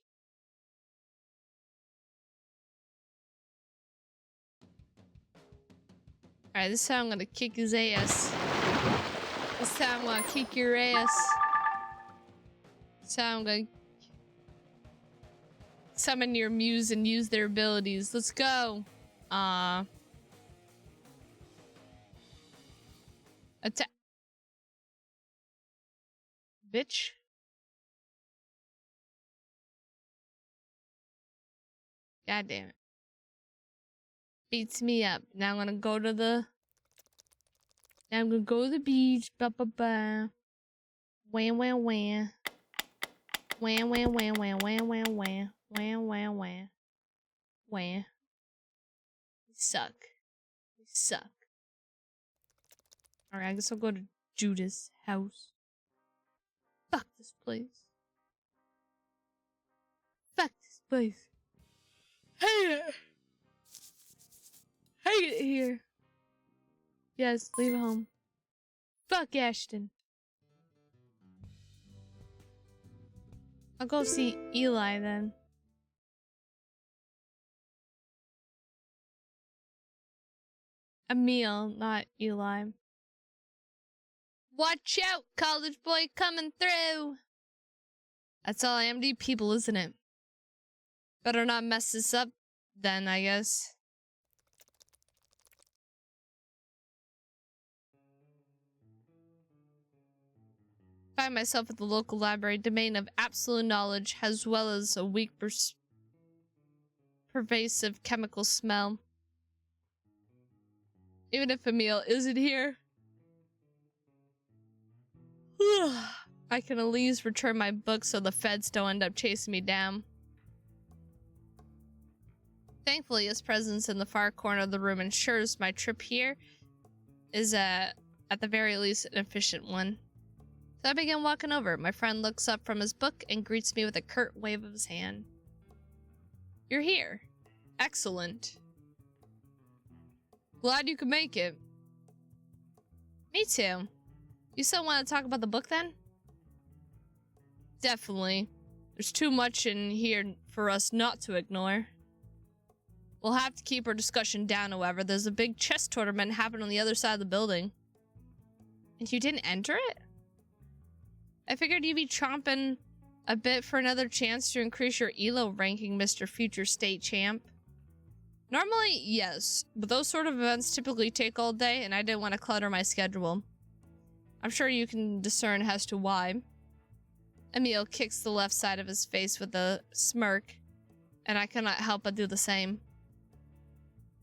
Speaker 1: Alright, this time I'm gonna kick his ass. This time I'm gonna kick your ass. This time I'm gonna summon your muse and use their abilities. Let's go. Attack. Bitch. God damn it. Beats me up. Now I'm gonna go to the... Now I'm gonna go to the beach. Ba ba ba. Wham wham wham. Wham wham wham wham wham wham wham. Wham wham wham. Wham. We suck. We suck. Alright, I guess I'll go to Judah's house. Fuck this place. Fuck this place. Hate it. Hate it here. Yes, leave it home. Fuck Ashton. I'll go see Eli then. Emil, not Eli. Watch out, college boy coming through. That's all IMD people, isn't it? Better not mess this up then, I guess. Find myself at the local library, domain of absolute knowledge, as well as a weak pervasive chemical smell. Even if Emil isn't here, I can at least return my book so the feds don't end up chasing me down. Thankfully, his presence in the far corner of the room ensures my trip here is at the very least an efficient one. So I begin walking over. My friend looks up from his book and greets me with a curt wave of his hand. You're here. Excellent. Glad you could make it. Me too. You still want to talk about the book then? Definitely. There's too much in here for us not to ignore. We'll have to keep our discussion down, however. There's a big chess tournament happening on the other side of the building. And you didn't enter it? I figured you'd be chomping a bit for another chance to increase your ELO ranking, Mr. Future State Champ. Normally, yes, but those sort of events typically take all day, and I didn't want to clutter my schedule. I'm sure you can discern as to why. Emil kicks the left side of his face with a smirk, and I cannot help but do the same.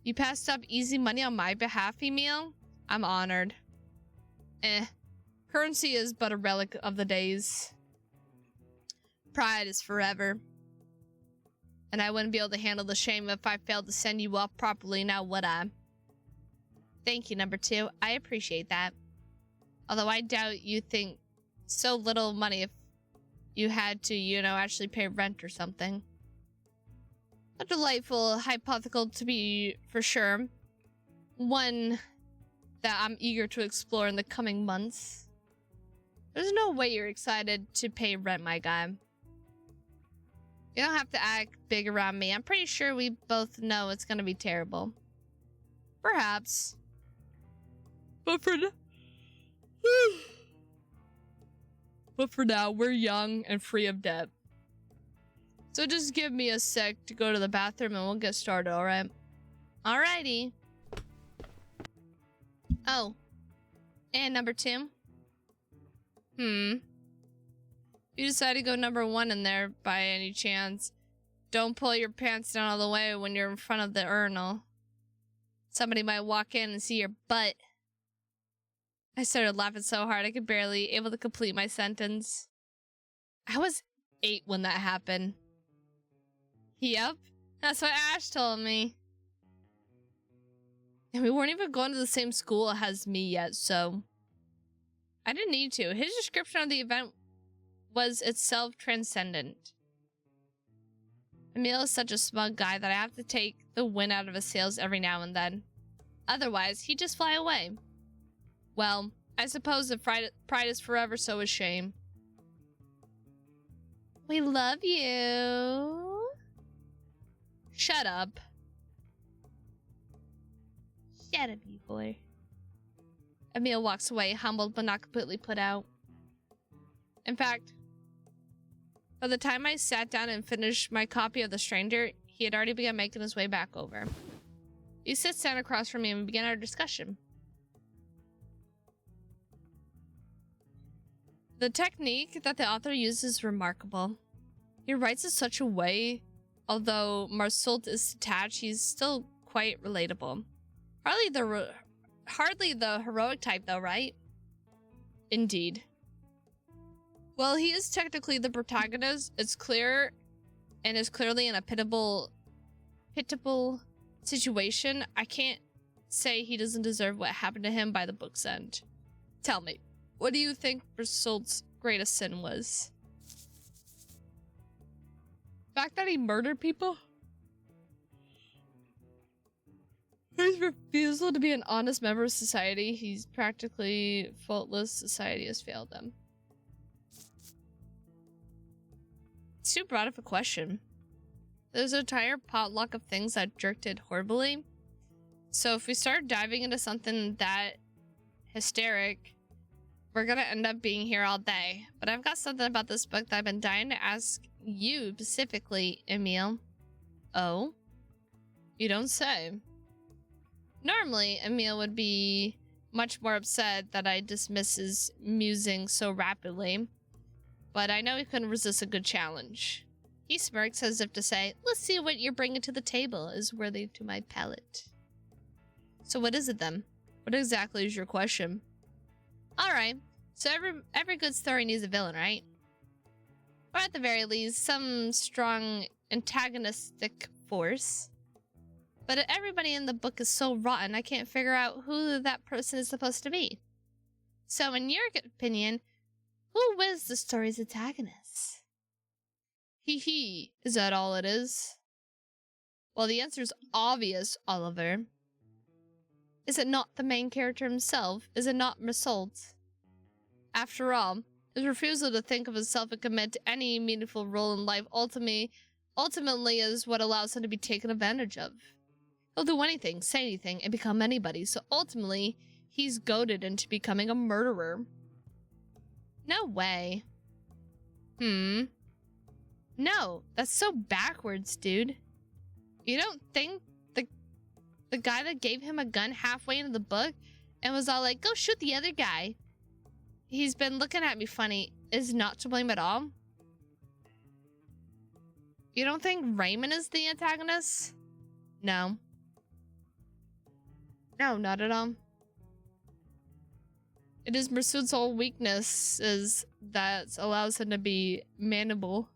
Speaker 1: You passed up easy money on my behalf, Emil? I'm honored. Currency is but a relic of the days. Pride is forever. And I wouldn't be able to handle the shame if I failed to send you off properly, now would I? Thank you, number 2. I appreciate that. Although I doubt you think so little money if you had to, you know, actually pay rent or something. A delightful hypothetical to be for sure. One that I'm eager to explore in the coming months. There's no way you're excited to pay rent, my guy. You don't have to act big around me. I'm pretty sure we both know it's gonna be terrible. Perhaps. But for now, we're young and free of debt. So just give me a sec to go to the bathroom and we'll get started, alright? Alrighty. Oh. And number 2? You decide to go number 1 in there by any chance, don't pull your pants down all the way when you're in front of the urinal. Somebody might walk in and see your butt. I started laughing so hard I could barely able to complete my sentence. I was 8 when that happened. Yep, that's what Ash told me. And we weren't even going to the same school as me yet, so I didn't need to. His description of the event was itself transcendent. Emil is such a smug guy that I have to take the wind out of his sails every now and then. Otherwise, he'd just fly away. Well, I suppose if pride is forever, so is shame. We love you. Shut up. Shut up, you boy. Emil walks away, humbled but not completely put out. In fact, by the time I sat down and finished my copy of The Stranger, he had already begun making his way back over. He sits down across from me and we began our discussion. The technique that the author uses is remarkable. He writes in such a way, although Marsoult is detached, he's still quite relatable. Hardly the heroic type though, right? Indeed. Well, he is technically the protagonist. It's clear and is clearly in a pitiable situation. I can't say he doesn't deserve what happened to him by the book's end. Tell me, what do you think Marsoult's greatest sin was? The fact that he murdered people? His refusal to be an honest member of society. He's practically faultless. Society has failed them. It's too broad of a question. There's an entire potluck of things that jerked it horribly. So if we start diving into something that hysteric, we're gonna end up being here all day. But I've got something about this book that I've been dying to ask you specifically, Emil. Oh? You don't say. Normally, Emil would be much more upset that I dismiss his musing so rapidly. But I know he couldn't resist a good challenge. He smirks as if to say, let's see what you're bringing to the table is worthy to my palate. So what is it then? What exactly is your question? Alright, so every good story needs a villain, right? Or at the very least, some strong antagonistic force. But everybody in the book is so rotten, I can't figure out who that person is supposed to be. So in your opinion, who was the story's antagonist? Hee hee, is that all it is? Well, the answer's obvious, Oliver. Is it not the main character himself? Is it not Marsoult? After all, his refusal to think of himself and commit to any meaningful role in life ultimately is what allows him to be taken advantage of. He'll do anything, say anything, and become anybody, so ultimately, he's goaded into becoming a murderer. No way. No, that's so backwards, dude. You don't think the guy that gave him a gun halfway into the book and was all like, go shoot the other guy, he's been looking at me funny, is not to blame at all? You don't think Raymond is the antagonist? No. No, not at all. It is Marsoult's whole weakness is that allows him to be manable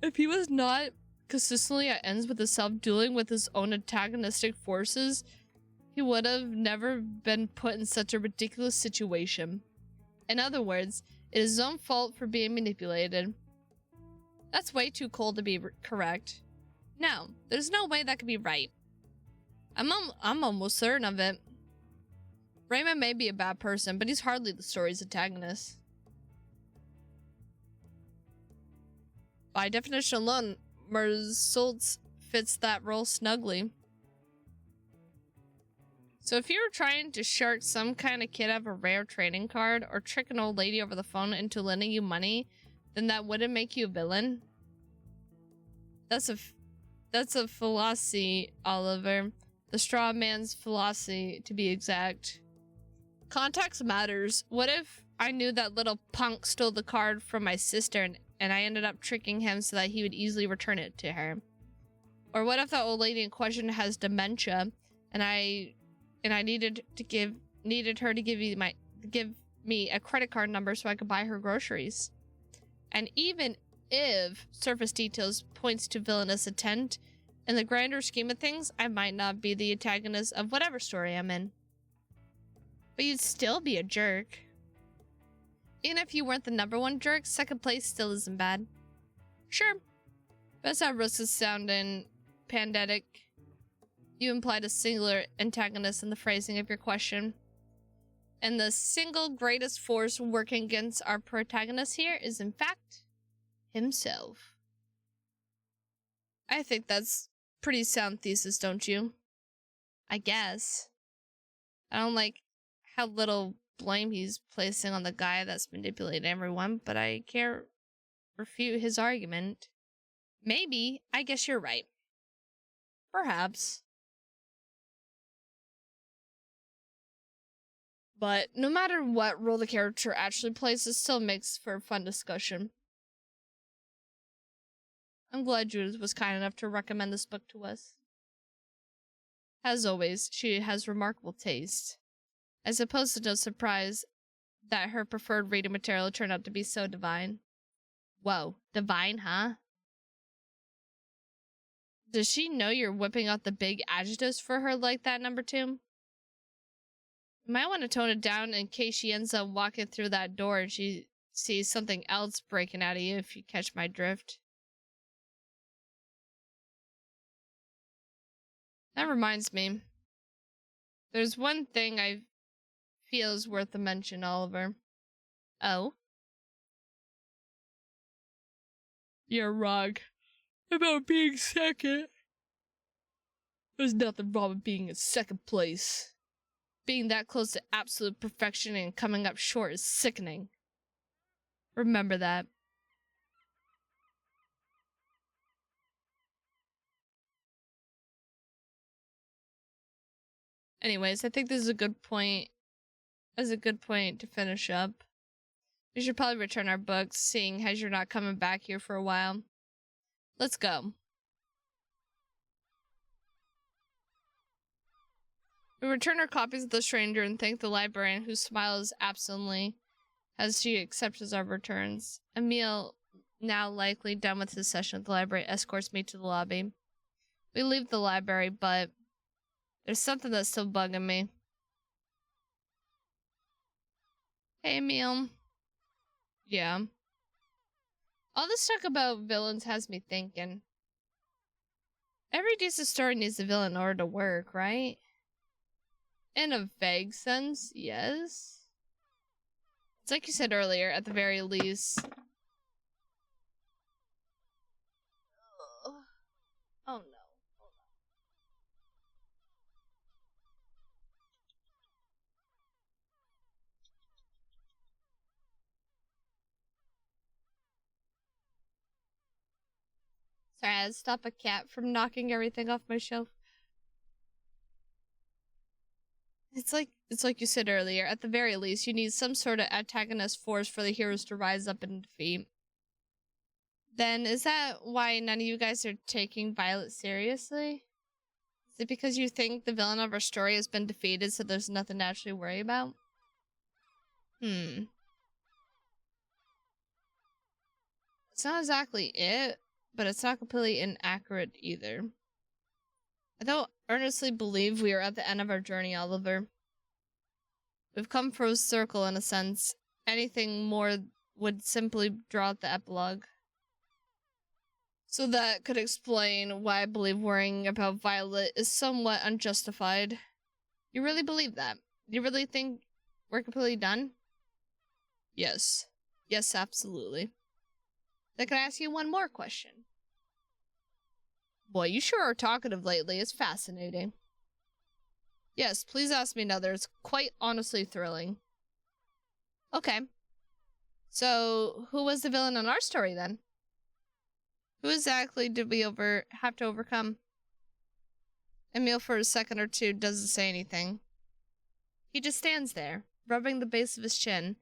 Speaker 1: If he was not consistently at ends with himself dueling with his own antagonistic forces, he would have never been put in such a ridiculous situation. In other words, it is his own fault for being manipulated. That's way too cold to be correct. No, there's no way that could be right. I'm almost certain of it. Raymond may be a bad person, but he's hardly the story's antagonist. By definition alone, Mersault fits that role snugly. So if you were trying to shark some kind of kid out of a rare trading card or trick an old lady over the phone into lending you money, then that wouldn't make you a villain. That's a philosophy, Oliver. The straw man's philosophy, to be exact. Context matters. What if I knew that little punk stole the card from my sister and I ended up tricking him so that he would easily return it to her? Or what if the old lady in question has dementia and I needed her to give me a credit card number so I could buy her groceries? And even if surface details points to villainous intent, in the grander scheme of things, I might not be the antagonist of whatever story I'm in. But you'd still be a jerk. Even if you weren't the #1 jerk, second place still isn't bad. Sure, but it's not risk of sounding pandetic. You implied a singular antagonist in the phrasing of your question. And the single greatest force working against our protagonist here is, in fact, himself. I think that's pretty sound thesis, don't you? I guess. I don't like how little blame he's placing on the guy that's manipulating everyone, but I can't refute his argument. Maybe. I guess you're right. Perhaps. But no matter what role the character actually plays, it still makes for a fun discussion. I'm glad Judith was kind enough to recommend this book to us. As always, she has remarkable taste. I suppose it's no surprise that her preferred reading material turned out to be so divine. Whoa, divine, huh? Does she know you're whipping out the big adjectives for her like that, #2? You might want to tone it down in case she ends up walking through that door and she sees something else breaking out of you, if you catch my drift. That reminds me. There's one thing I feel is worth a mention, Oliver. Oh? You're wrong about being second. There's nothing wrong with being in second place. Being that close to absolute perfection and coming up short is sickening. Remember that. Anyways, I think this is a good point. That's a good point to finish up. We should probably return our books, seeing as you're not coming back here for a while. Let's go. We return our copies of The Stranger and thank the librarian, who smiles absently as she accepts our returns. Emil, now likely done with his session at the library, escorts me to the lobby. We leave the library, but there's something that's still bugging me. Hey, Emil. Yeah. All this talk about villains has me thinking. Every decent story needs a villain in order to work, right? In a vague sense, yes. It's like you said earlier, at the very least. Oh no. Sorry, I had to stop a cat from knocking everything off my shelf. It's like you said earlier, at the very least, you need some sort of antagonist force for the heroes to rise up and defeat. Then, is that why none of you guys are taking Violet seriously? Is it because you think the villain of our story has been defeated, so there's nothing to actually worry about? It's not exactly it, but it's not completely inaccurate either. I don't earnestly believe we are at the end of our journey, Oliver. We've come full circle in a sense. Anything more would simply draw out the epilogue. So that could explain why I believe worrying about Violet is somewhat unjustified. You really believe that? You really think we're completely done? Yes. Yes, absolutely. Then can I ask you one more question? Boy, you sure are talkative lately. It's fascinating. Yes, please ask me another. It's quite honestly thrilling. Okay. So, who was the villain in our story then? Who exactly did we have to overcome? Emil for a second or two doesn't say anything. He just stands there, rubbing the base of his chin,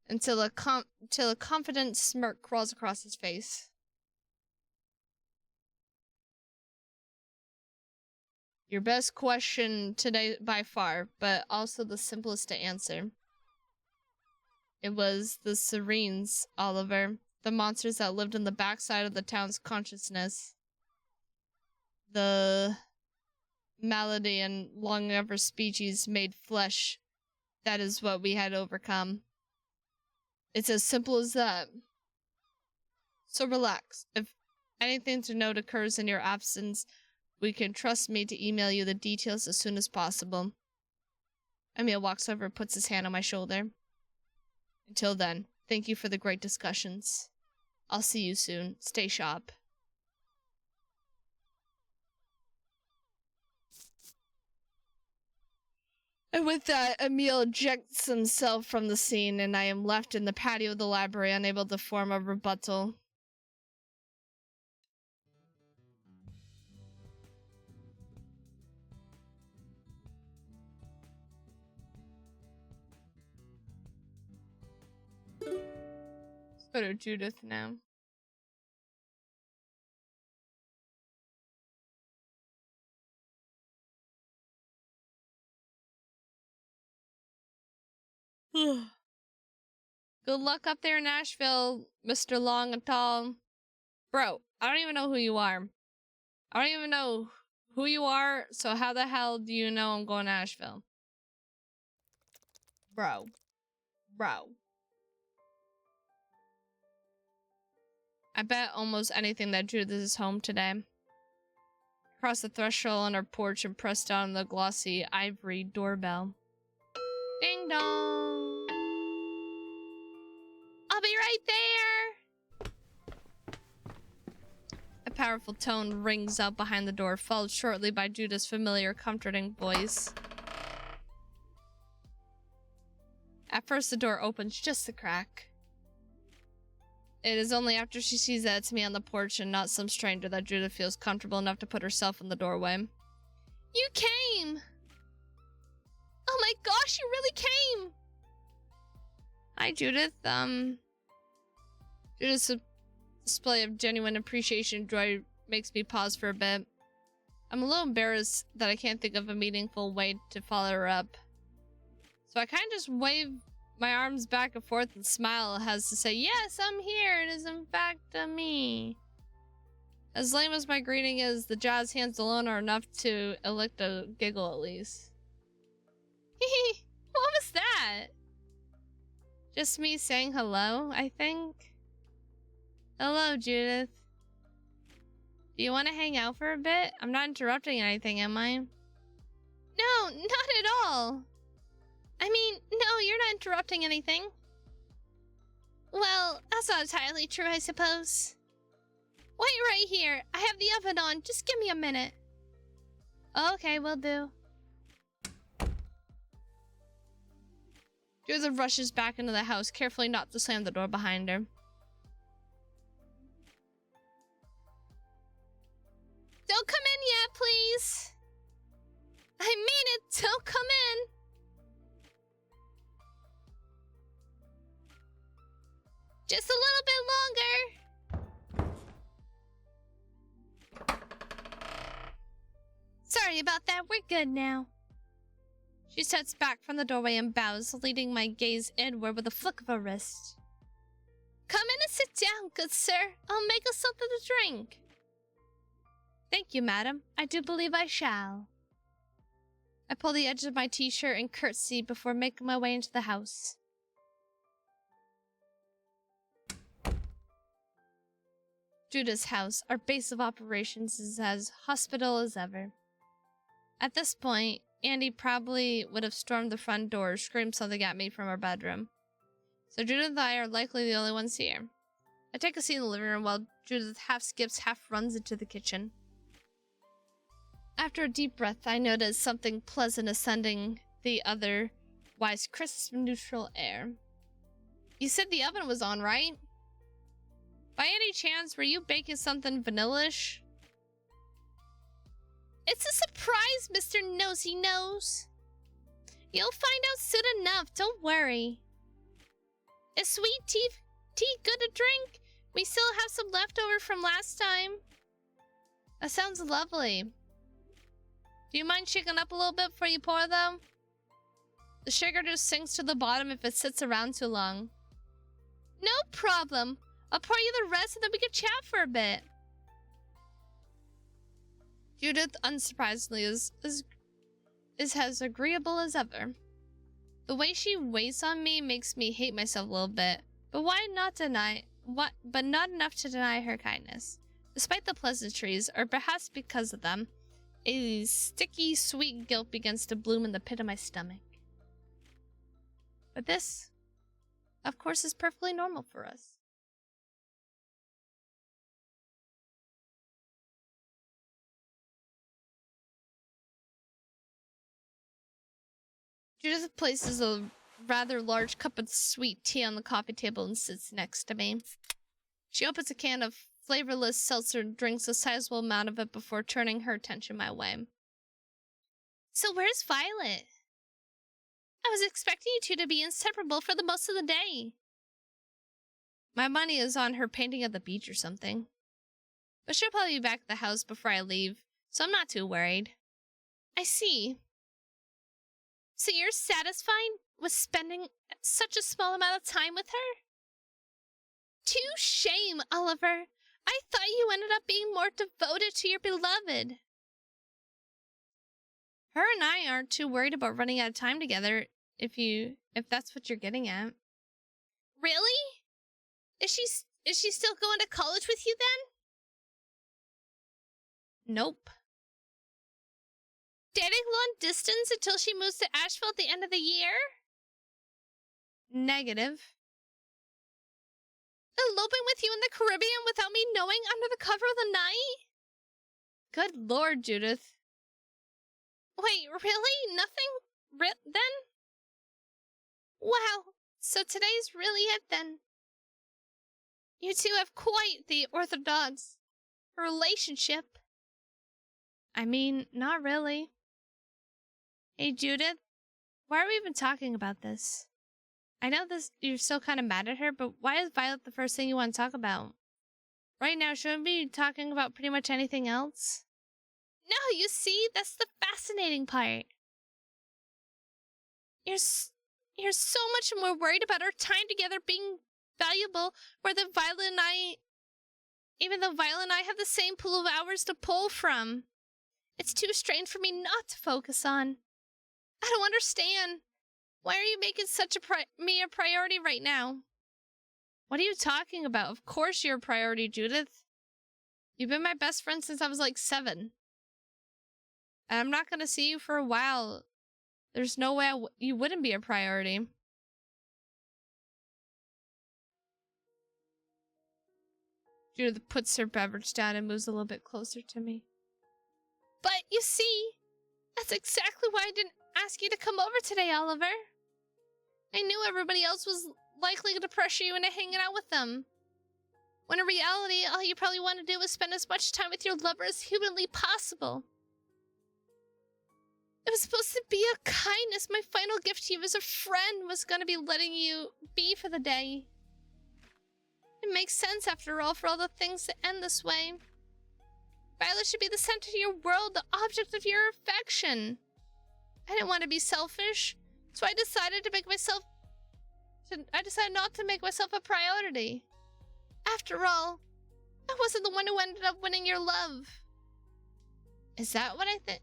Speaker 1: until a confident smirk crawls across his face. Your best question today by far, but also the simplest to answer. It was the Sirens, Oliver. The monsters that lived in the backside of the town's consciousness. The malady and long-ever species made flesh. That is what we had to overcome. It's as simple as that. So relax. If anything to note occurs in your absence, we can trust me to email you the details as soon as possible. Emil walks over and puts his hand on my shoulder. Until then, thank you for the great discussions. I'll see you soon. Stay sharp. And with that, Emil ejects himself from the scene, and I am left in the patio of the library, unable to form a rebuttal. Let's go to Judith now. Good luck up there in Nashville, Mr. Long and Tall. Bro, I don't even know who you are. I don't even know who you are, so how the hell do you know I'm going to Nashville? Bro. I bet almost anything that Judith is home today. Across the threshold on her porch and pressed down the glossy ivory doorbell. Ding dong! I'll be right there! A powerful tone rings out behind the door, followed shortly by Judith's familiar, comforting voice. At first, the door opens just a crack. It is only after she sees that it's me on the porch and not some stranger that Judith feels comfortable enough to put herself in the doorway. You came! Oh my gosh, you really came! Hi, Judith. Judith's display of genuine appreciation and joy makes me pause for a bit. I'm a little embarrassed that I can't think of a meaningful way to follow her up. So I kind of just wave my arms back and forth and smile as to say, yes, I'm here. It is in fact me. As lame as my greeting is, the jazz hands alone are enough to elicit a giggle at least. Hehe, what was that? Just me saying hello, I think. Hello, Judith. Do you want to hang out for a bit? I'm not interrupting anything, am I? No, not at all. I mean, no, you're not interrupting anything. Well, that's not entirely true, I suppose. Wait right here. I have the oven on. Just give me a minute. Okay, will do. Judith rushes back into the house, carefully not to slam the door behind her. Don't come in yet, please. I mean it. Don't come in. Just a little bit longer. Sorry about that. We're good now. She steps back from the doorway and bows, leading my gaze inward with a flick of her wrist. Come in and sit down, good sir. I'll make us something to drink. Thank you, madam. I do believe I shall. I pull the edge of my t-shirt and curtsy before making my way into the house. Judah's house, our base of operations, is as hospitable as ever. At this point, Andy probably would have stormed the front door or screamed something at me from our bedroom. So Judith and I are likely the only ones here. I take a seat in the living room while Judith half skips, half runs into the kitchen. After a deep breath, I notice something pleasant ascending the otherwise crisp, neutral air. You said the oven was on, right? By any chance, were you baking something vanilla-ish? It's a surprise, Mr. Nosy Nose. You'll find out soon enough, don't worry. Is sweet tea good to drink? We still have some leftover from last time. That sounds lovely. Do you mind shaking up a little bit before you pour, though? The sugar just sinks to the bottom if it sits around too long. No problem. I'll pour you the rest and then we can chat for a bit. Judith, unsurprisingly, is as agreeable as ever. The way she waits on me makes me hate myself a little bit, but not enough to deny her kindness. Despite the pleasantries, or perhaps because of them, a sticky, sweet guilt begins to bloom in the pit of my stomach. But this, of course, is perfectly normal for us. Judith places a rather large cup of sweet tea on the coffee table and sits next to me. She opens a can of flavorless seltzer and drinks a sizable amount of it before turning her attention my way. So where's Violet? I was expecting you two to be inseparable for the most of the day. My money is on her painting at the beach or something. But she'll probably be back at the house before I leave, so I'm not too worried. I see. So you're satisfied with spending such a small amount of time with her? To shame, Oliver. I thought you ended up being more devoted to your beloved. Her and I aren't too worried about running out of time together, if that's what you're getting at. Really? Is she still going to college with you then? Nope. Dating long distance until she moves to Asheville at the end of the year? Negative. Eloping with you in the Caribbean without me knowing under the cover of the night? Good Lord, Judith. Wait, really? Nothing? Then? Wow, so today's really it then. You two have quite the orthodox relationship. I mean, not really. Hey, Judith, why are we even talking about this? I know you're still kind of mad at her, but why is Violet the first thing you want to talk about? Right now, shouldn't we be talking about pretty much anything else? No, you see, that's the fascinating part. You're so much more worried about our time together being valuable, even though Violet and I have the same pool of hours to pull from. It's too strange for me not to focus on. I don't understand. Why are you making me a priority right now? What are you talking about? Of course you're a priority, Judith. You've been my best friend since I was like 7. And I'm not going to see you for a while. There's no way you wouldn't be a priority. Judith puts her beverage down and moves a little bit closer to me. But you see, that's exactly why I didn't ask you to come over today, Oliver. I knew everybody else was likely to pressure you into hanging out with them. When in reality, all you probably want to do is spend as much time with your lover as humanly possible. It was supposed to be a kindness. My final gift to you as a friend was going to be letting you be for the day. It makes sense, after all, for all the things to end this way. Violet should be the center of your world, the object of your affection. I didn't want to be selfish, so I decided not to make myself a priority. After all, I wasn't the one who ended up winning your love. Is that what I think?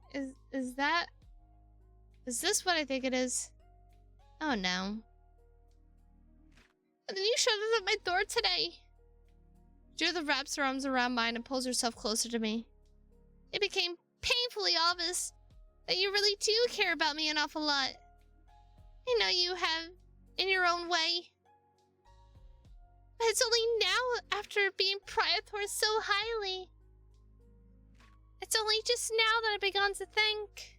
Speaker 1: Is this what I think it is? Oh no. And then you showed up at my door today. Judith wraps her arms around mine and pulls herself closer to me. It became painfully obvious that you really do care about me an awful lot. I know you have, in your own way. But it's only now, after being prized for so highly. It's only just now that I've begun to think.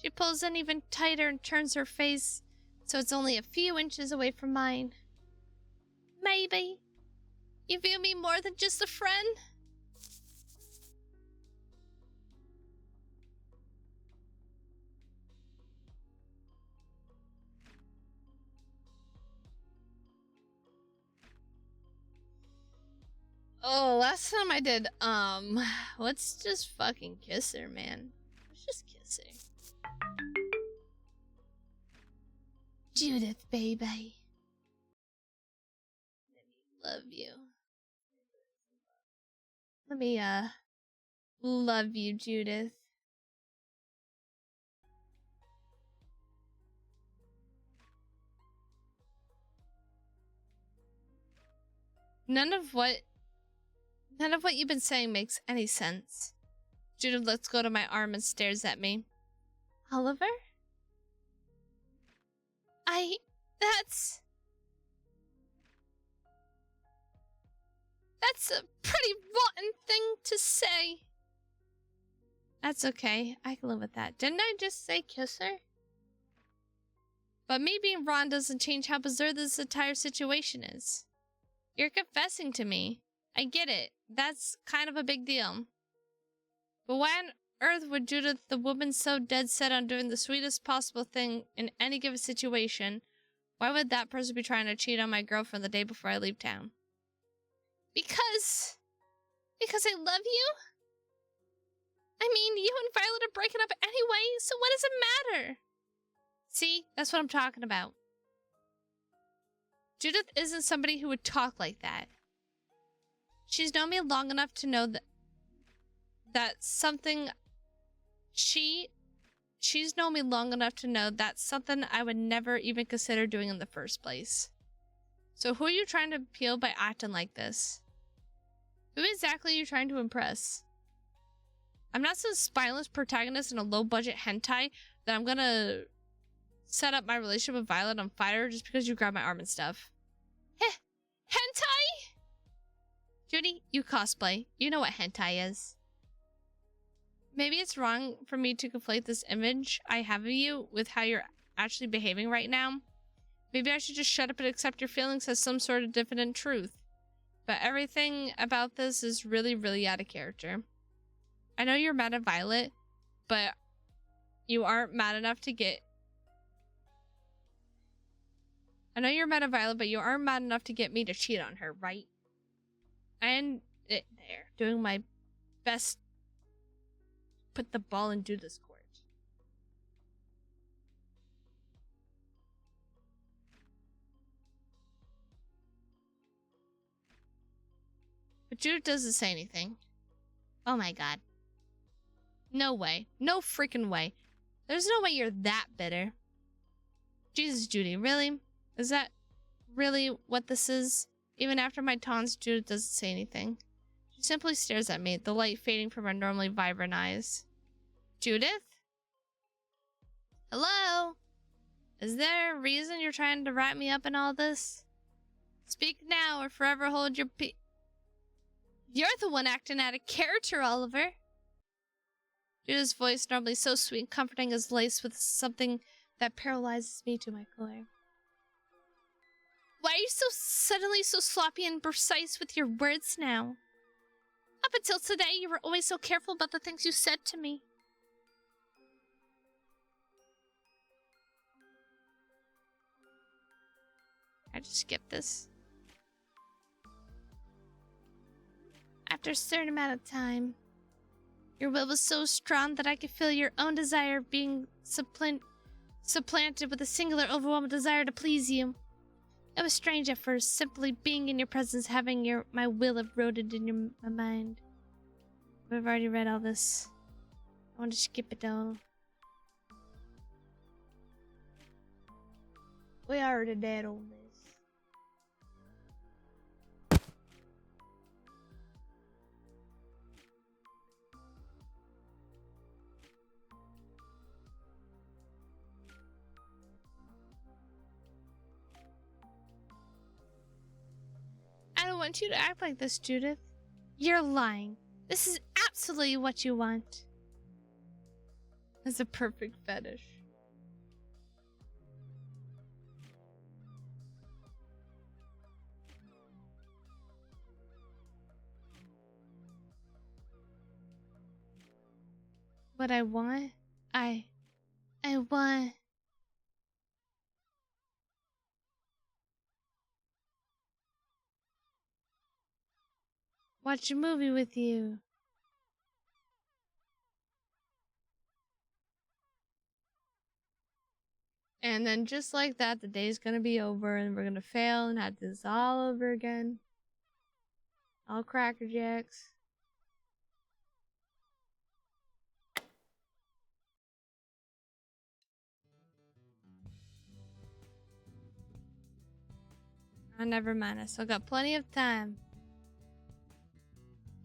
Speaker 1: She pulls in even tighter and turns her face so it's only a few inches away from mine. Maybe you view me more than just a friend? Oh, last time I did, let's just fucking kiss her, man. Let's just kiss her. Judith, baby. Let me love you. Let me, love you, Judith. None of what you've been saying makes any sense. Judith lets go to my arm and stares at me. Oliver? That's a pretty rotten thing to say. That's okay. I can live with that. Didn't I just say kiss her? But me being Ron doesn't change how bizarre this entire situation is. You're confessing to me. I get it. That's kind of a big deal. But why on earth would Judith, the woman so dead set on doing the sweetest possible thing in any given situation, why would that person be trying to cheat on my girlfriend the day before I leave town? Because I love you? I mean, you and Violet are breaking up anyway, so what does it matter? See, that's what I'm talking about. Judith isn't somebody who would talk like that. She's known me long enough to know that's something she's known me long enough to know that's something I would never even consider doing in the first place. So who are you trying to appeal by acting like this? Who exactly are you trying to impress? I'm not some spineless protagonist in a low-budget hentai that I'm gonna set up my relationship with Violet on fire just because you grabbed my arm and stuff. Heh, hentai? Judy, you cosplay. You know what hentai is. Maybe it's wrong for me to conflate this image I have of you with how you're actually behaving right now. Maybe I should just shut up and accept your feelings as some sort of definite truth. But everything about this is really, really out of character. I know you're mad at Violet, but you aren't mad enough to get... I know you're mad at Violet, but you aren't mad enough to get me to cheat on her, right? And there, doing my best put the ball in Judith's court. But Judith doesn't say anything. Oh my god. No way. No freaking way. There's no way you're that bitter. Jesus, Judy, really? Is that really what this is? Even after my taunts, Judith doesn't say anything. She simply stares at me, the light fading from her normally vibrant eyes. Judith? Hello? Is there a reason you're trying to wrap me up in all this? Speak now or forever hold your peace. You're the one acting out of character, Oliver. Judith's voice, normally so sweet and comforting, is laced with something that paralyzes me to my core. Why are you so suddenly so sloppy and precise with your words now? Up until today, you were always so careful about the things you said to me. I just skip this. After a certain amount of time, your will was so strong that I could feel your own desire being supplanted with a singular overwhelming desire to please you. It was strange at first, simply being in your presence, having my will eroded in my mind. I've already read all this. I want to skip it all. We already did all this. I don't want you to act like this, Judith. You're lying. This is absolutely what you want. It's a perfect fetish. What I want? I want... watch a movie with you. And then just like that, the day's gonna be over and we're gonna fail and have this all over again. All Cracker Jacks. Oh, never mind. I still got plenty of time.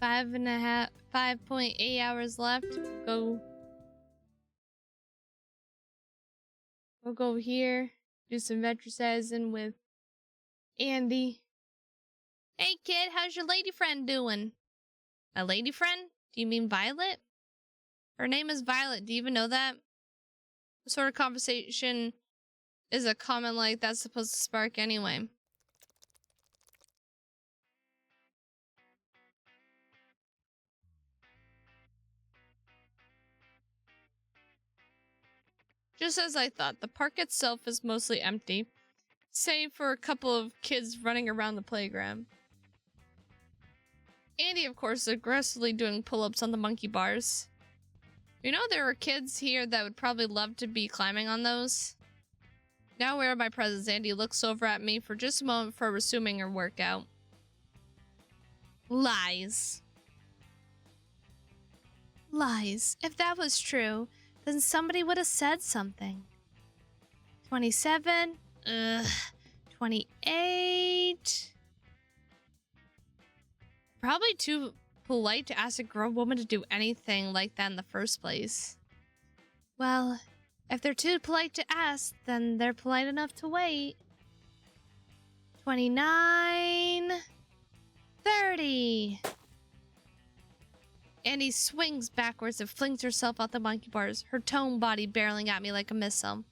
Speaker 1: 5.8 hours left. We'll go here, do some exercising with Andy. Hey kid, how's your lady friend doing? A lady friend? Do you mean Violet? Her name is Violet. Do you even know that? What sort of conversation is a comment like that supposed to spark anyway? Just as I thought, the park itself is mostly empty, save for a couple of kids running around the playground. Andy, of course, is aggressively doing pull-ups on the monkey bars. You know, there are kids here that would probably love to be climbing on those. Now aware of my presence, Andy looks over at me for just a moment before resuming her workout. Lies. Lies. If that was true, then somebody would have said something. 27. Ugh. 28. Probably too polite to ask a grown woman to do anything like that in the first place. Well, if they're too polite to ask, then they're polite enough to wait. 29. 30. Annie swings backwards and flings herself out the monkey bars, her toned body barreling at me like a missile.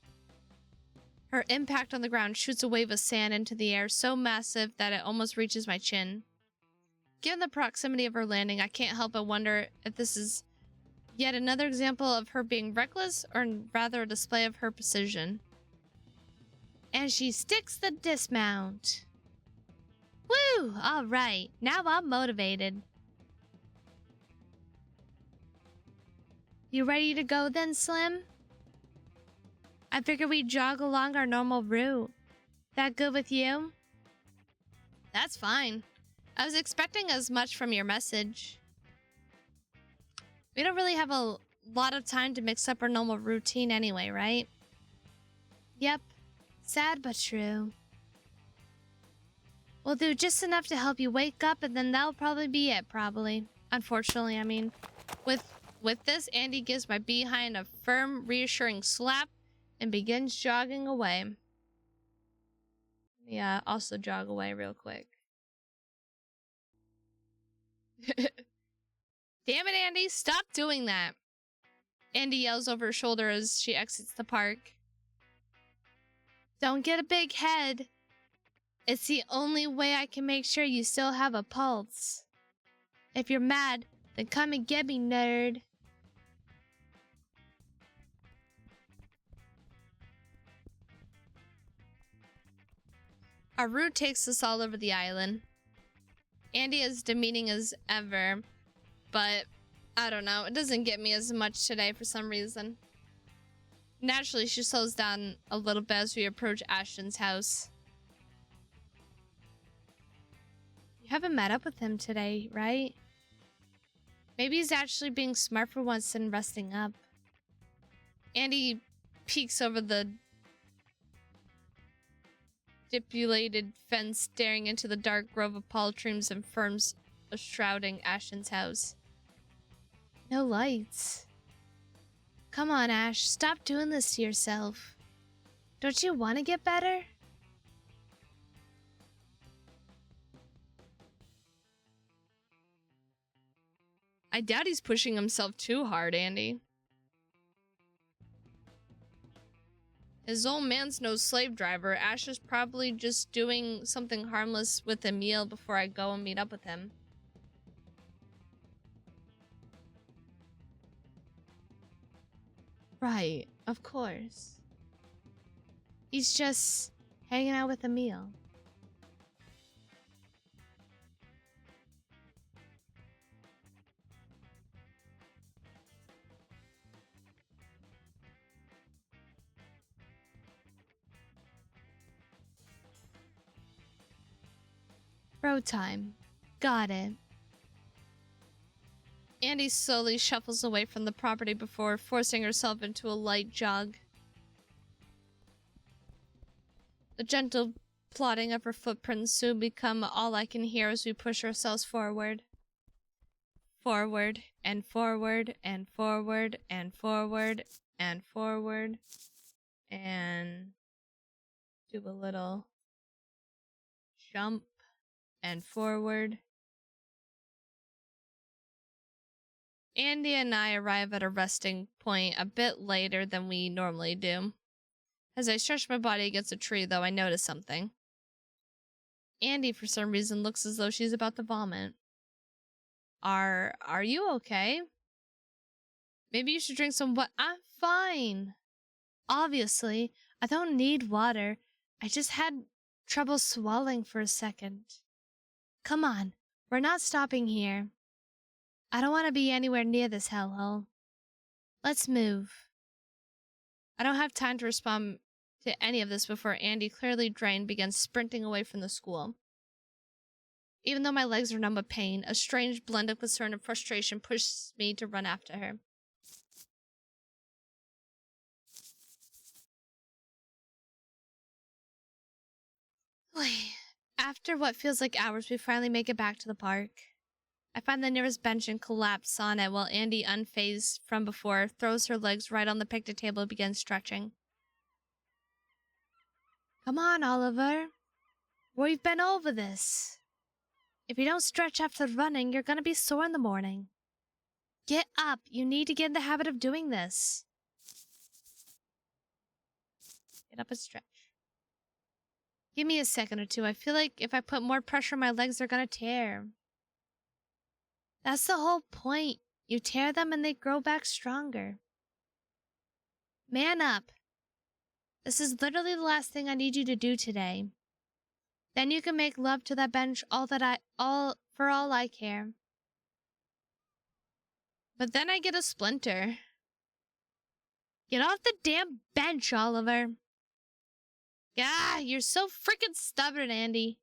Speaker 1: Her impact on the ground shoots a wave of sand into the air so massive that it almost reaches my chin. Given the proximity of her landing, I can't help but wonder if this is yet another example of her being reckless, or rather a display of her precision. And she sticks the dismount. Woo! Alright, now I'm motivated. You ready to go then, Slim? I figured we'd jog along our normal route. That good with you? That's fine. I was expecting as much from your message. We don't really have a lot of time to mix up our normal routine anyway, right? Yep. Sad but true. We'll do just enough to help you wake up, and then that'll probably be it, probably. Unfortunately, I mean. With this, Andy gives my behind a firm, reassuring slap and begins jogging away. Yeah, also jog away real quick. Damn it, Andy, stop doing that. Andy yells over her shoulder as she exits the park. Don't get a big head. It's the only way I can make sure you still have a pulse. If you're mad, then come and get me, nerd. Our route takes us all over the island. Andy is demeaning as ever, but I don't know, it doesn't get me as much today for some reason. Naturally, she slows down a little bit as we approach Ashton's house. You haven't met up with him today, right? Maybe he's actually being smart for once and resting up. Andy peeks over the stipulated fence, staring into the dark grove of palm trees and ferns shrouding Ashton's house. No lights. Come on, Ash. Stop doing this to yourself. Don't you want to get better? I doubt he's pushing himself too hard, Andy. His old man's no slave driver. Ash is probably just doing something harmless with a meal before I go and meet up with him. Right, of course. He's just hanging out with Emil. Road time. Got it. Andy slowly shuffles away from the property before forcing herself into a light jog. The gentle plodding of her footprints soon become all I can hear as we push ourselves forward. Forward, and forward, and forward, and forward, and forward. And do a little jump and forward. Andy and I arrive at a resting point a bit later than we normally do. As I stretch my body against a tree, though, I notice something. Andy, for some reason, looks as though she's about to vomit. Are you okay? Maybe you should drink some water. I'm fine. Obviously, I don't need water. I just had trouble swallowing for a second. Come on, we're not stopping here. I don't want to be anywhere near this hellhole. Let's move. I don't have time to respond to any of this before Andy, clearly drained, begins sprinting away from the school. Even though my legs are numb with pain, a strange blend of concern and frustration pushes me to run after her. After what feels like hours, we finally make it back to the park. I find the nearest bench and collapse on it while Andy, unfazed from before, throws her legs right on the picnic table and begins stretching. Come on, Oliver. We've been over this. If you don't stretch after running, you're gonna be sore in the morning. Get up. You need to get in the habit of doing this. Get up and stretch. Give me a second or two. I feel like if I put more pressure on my legs, they're gonna tear. That's the whole point. You tear them and they grow back stronger. Man up. This is literally the last thing I need you to do today. Then you can make love to that bench for all I care. But then I get a splinter. Get off the damn bench, Oliver. Yeah, you're so freaking stubborn, Andy.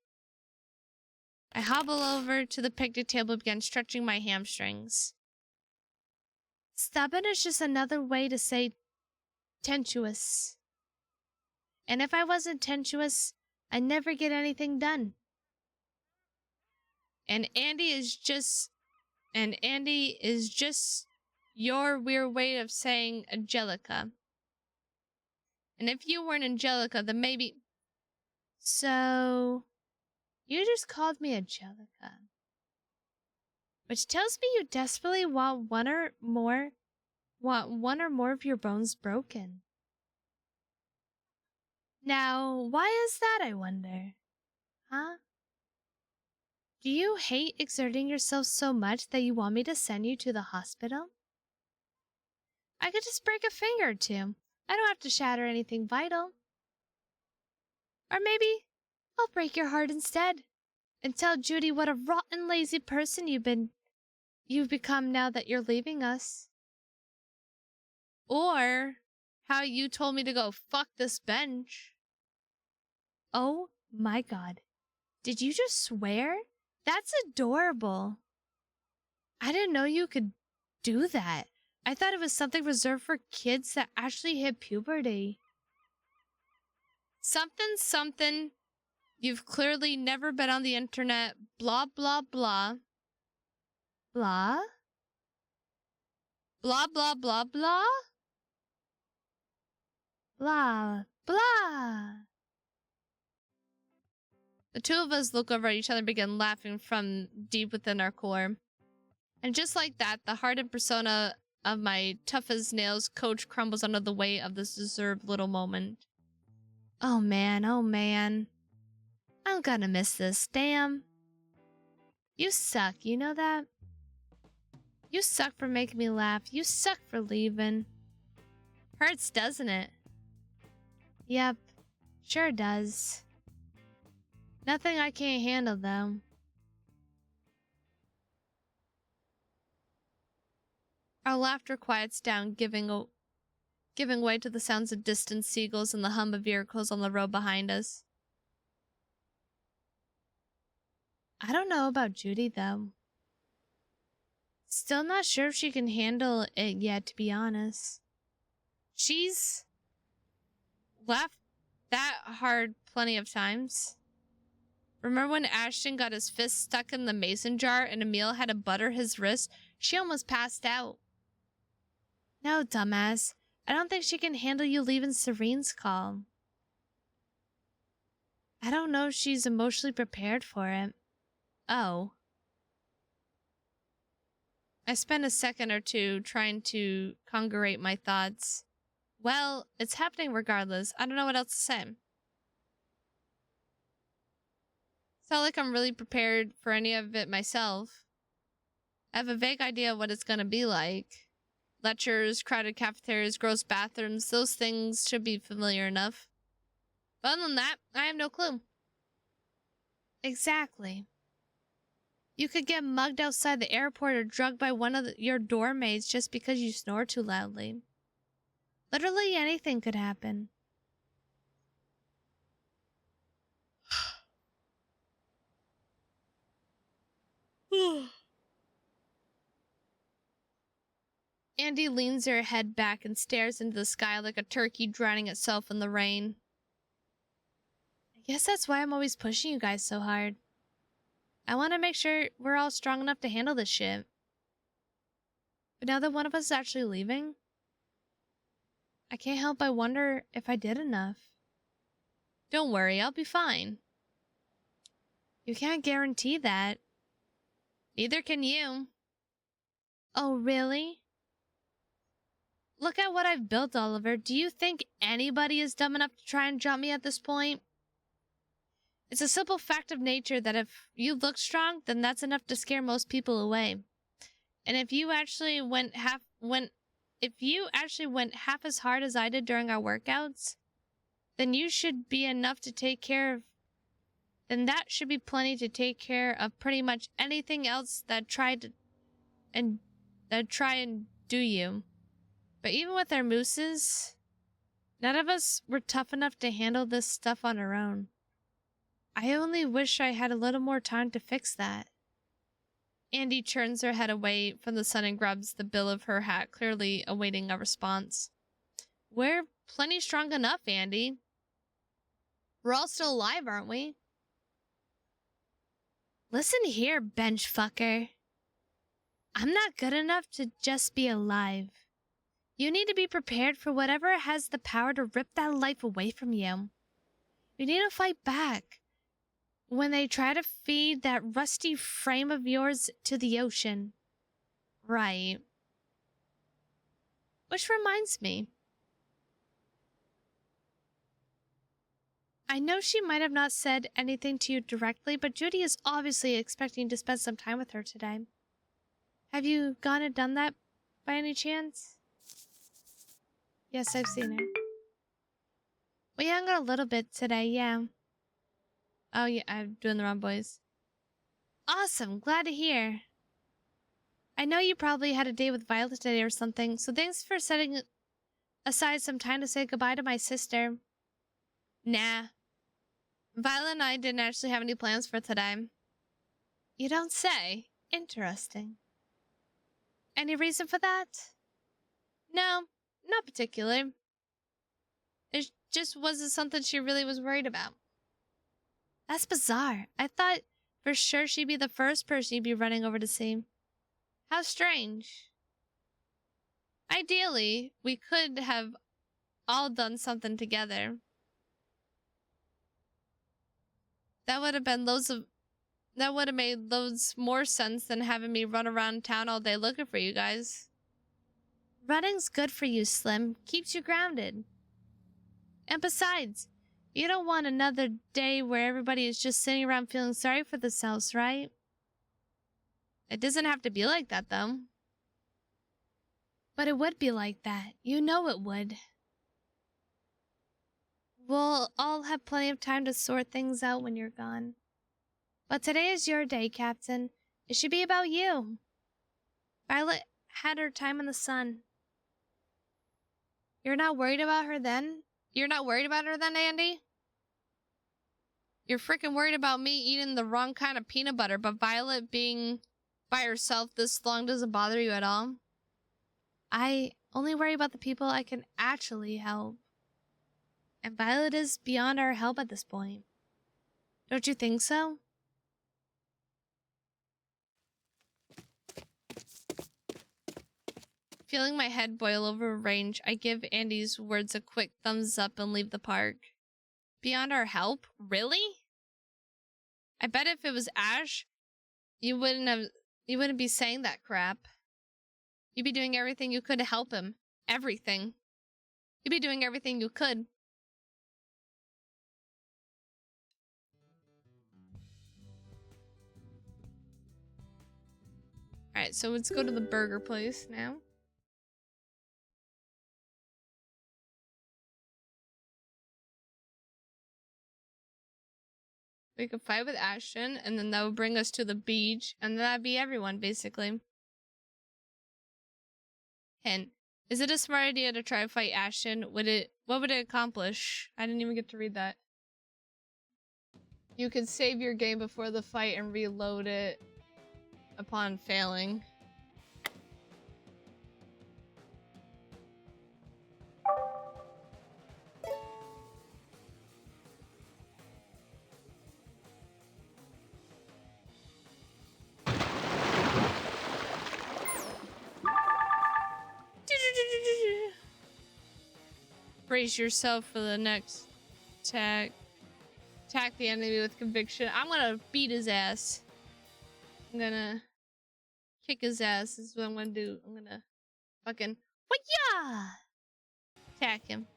Speaker 1: I hobble over to the picnic table and begin stretching my hamstrings. Stubborn is just another way to say tenuous. And if I wasn't tenuous, I'd never get anything done. And Andy is just your weird way of saying Angelica. And if you weren't Angelica, then maybe... So... You just called me Angelica. Which tells me you desperately want one or more of your bones broken. Now, why is that, I wonder? Huh? Do you hate exerting yourself so much that you want me to send you to the hospital? I could just break a finger or two. I don't have to shatter anything vital. Or maybe I'll break your heart instead and tell Judy what a rotten, lazy person you've become now that you're leaving us. Or how you told me to go fuck this bench. Oh my God. Did you just swear? That's adorable. I didn't know you could do that. I thought it was something reserved for kids that actually hit puberty. Something. You've clearly never been on the internet. Blah, blah, blah. Blah? Blah, blah, blah, blah? Blah, blah. The two of us look over at each other and begin laughing from deep within our core. And just like that, the hardened persona of my tough as nails coach crumbles under the weight of this deserved little moment. Oh man, I'm gonna miss this, damn. You suck, you know that? You suck for making me laugh. You suck for leaving. Hurts, doesn't it? Yep, sure does. Nothing I can't handle, though. Our laughter quiets down, giving way to the sounds of distant seagulls and the hum of vehicles on the road behind us. I don't know about Judy, though. Still not sure if she can handle it yet, to be honest. She's laughed that hard plenty of times. Remember when Ashton got his fist stuck in the mason jar and Emil had to butter his wrist? She almost passed out. No, dumbass. I don't think she can handle you leaving Serene's call. I don't know if she's emotionally prepared for it. Oh. I spent a second or two trying to congregate my thoughts. Well, it's happening regardless. I don't know what else to say. It's not like I'm really prepared for any of it myself. I have a vague idea of what it's gonna be like. Lectures, crowded cafeterias, gross bathrooms, those things should be familiar enough. But other than that, I have no clue. Exactly. You could get mugged outside the airport or drugged by one of your dorm mates just because you snore too loudly. Literally anything could happen. Andy leans her head back and stares into the sky like a turkey drowning itself in the rain. I guess that's why I'm always pushing you guys so hard. I want to make sure we're all strong enough to handle this shit. But now that one of us is actually leaving, I can't help but wonder if I did enough. Don't worry, I'll be fine. You can't guarantee that. Neither can you. Oh, really? Look at what I've built, Oliver. Do you think anybody is dumb enough to try and jump me at this point? It's a simple fact of nature that if you look strong, then that's enough to scare most people away. And if you actually went half as hard as I did during our workouts, then you should be enough to take care of. Then that should be plenty to take care of pretty much anything else that try and do you. But even with our mooses, none of us were tough enough to handle this stuff on our own. I only wish I had a little more time to fix that. Andy turns her head away from the sun and grabs the bill of her hat, clearly awaiting a response. We're plenty strong enough, Andy. We're all still alive, aren't we? Listen here, bench fucker. I'm not good enough to just be alive. You need to be prepared for whatever has the power to rip that life away from you. You need to fight back when they try to feed that rusty frame of yours to the ocean. Right. Which reminds me. I know she might have not said anything to you directly, but Judy is obviously expecting to spend some time with her today. Have you gone and done that by any chance? Yes, I've seen her. We hung out a little bit today, yeah. Oh, yeah, I'm doing the wrong voice. Awesome, glad to hear. I know you probably had a date with Violet today or something, so thanks for setting aside some time to say goodbye to my sister. Nah. Violet and I didn't actually have any plans for today. You don't say. Interesting. Any reason for that? No, not particular. It just wasn't something she really was worried about. That's bizarre. I thought for sure she'd be the first person you'd be running over to see. How strange. Ideally, we could have all done something together. That would have made loads more sense than having me run around town all day looking for you guys. Running's good for you, Slim. Keeps you grounded. And besides, you don't want another day where everybody is just sitting around feeling sorry for themselves, right? It doesn't have to be like that, though. But it would be like that. You know it would. We'll all have plenty of time to sort things out when you're gone. But today is your day, Captain. It should be about you. Violet had her time in the sun. You're not worried about her then? You're not worried about her then, Andy? You're freaking worried about me eating the wrong kind of peanut butter, but Violet being by herself this long doesn't bother you at all? I only worry about the people I can actually help. And Violet is beyond our help at this point. Don't you think so? Feeling my head boil over range, I give Andy's words a quick thumbs up and leave the park. Beyond our help? Really? I bet if it was Ash, you wouldn't be saying that crap. You'd be doing everything you could to help him. Everything. You'd be doing everything you could. Alright, so let's go to the burger place now. We could fight with Ashton, and then that would bring us to the beach, and that'd be everyone, basically. Hint. Is it a smart idea to try to fight Ashton? What would it accomplish? I didn't even get to read that. You can save your game before the fight and reload it upon failing. Brace yourself for the next attack. Attack the enemy with conviction. I'm gonna beat his ass. I'm gonna kick his ass is what I'm gonna do. I'm gonna fucking wah-ya! Attack him.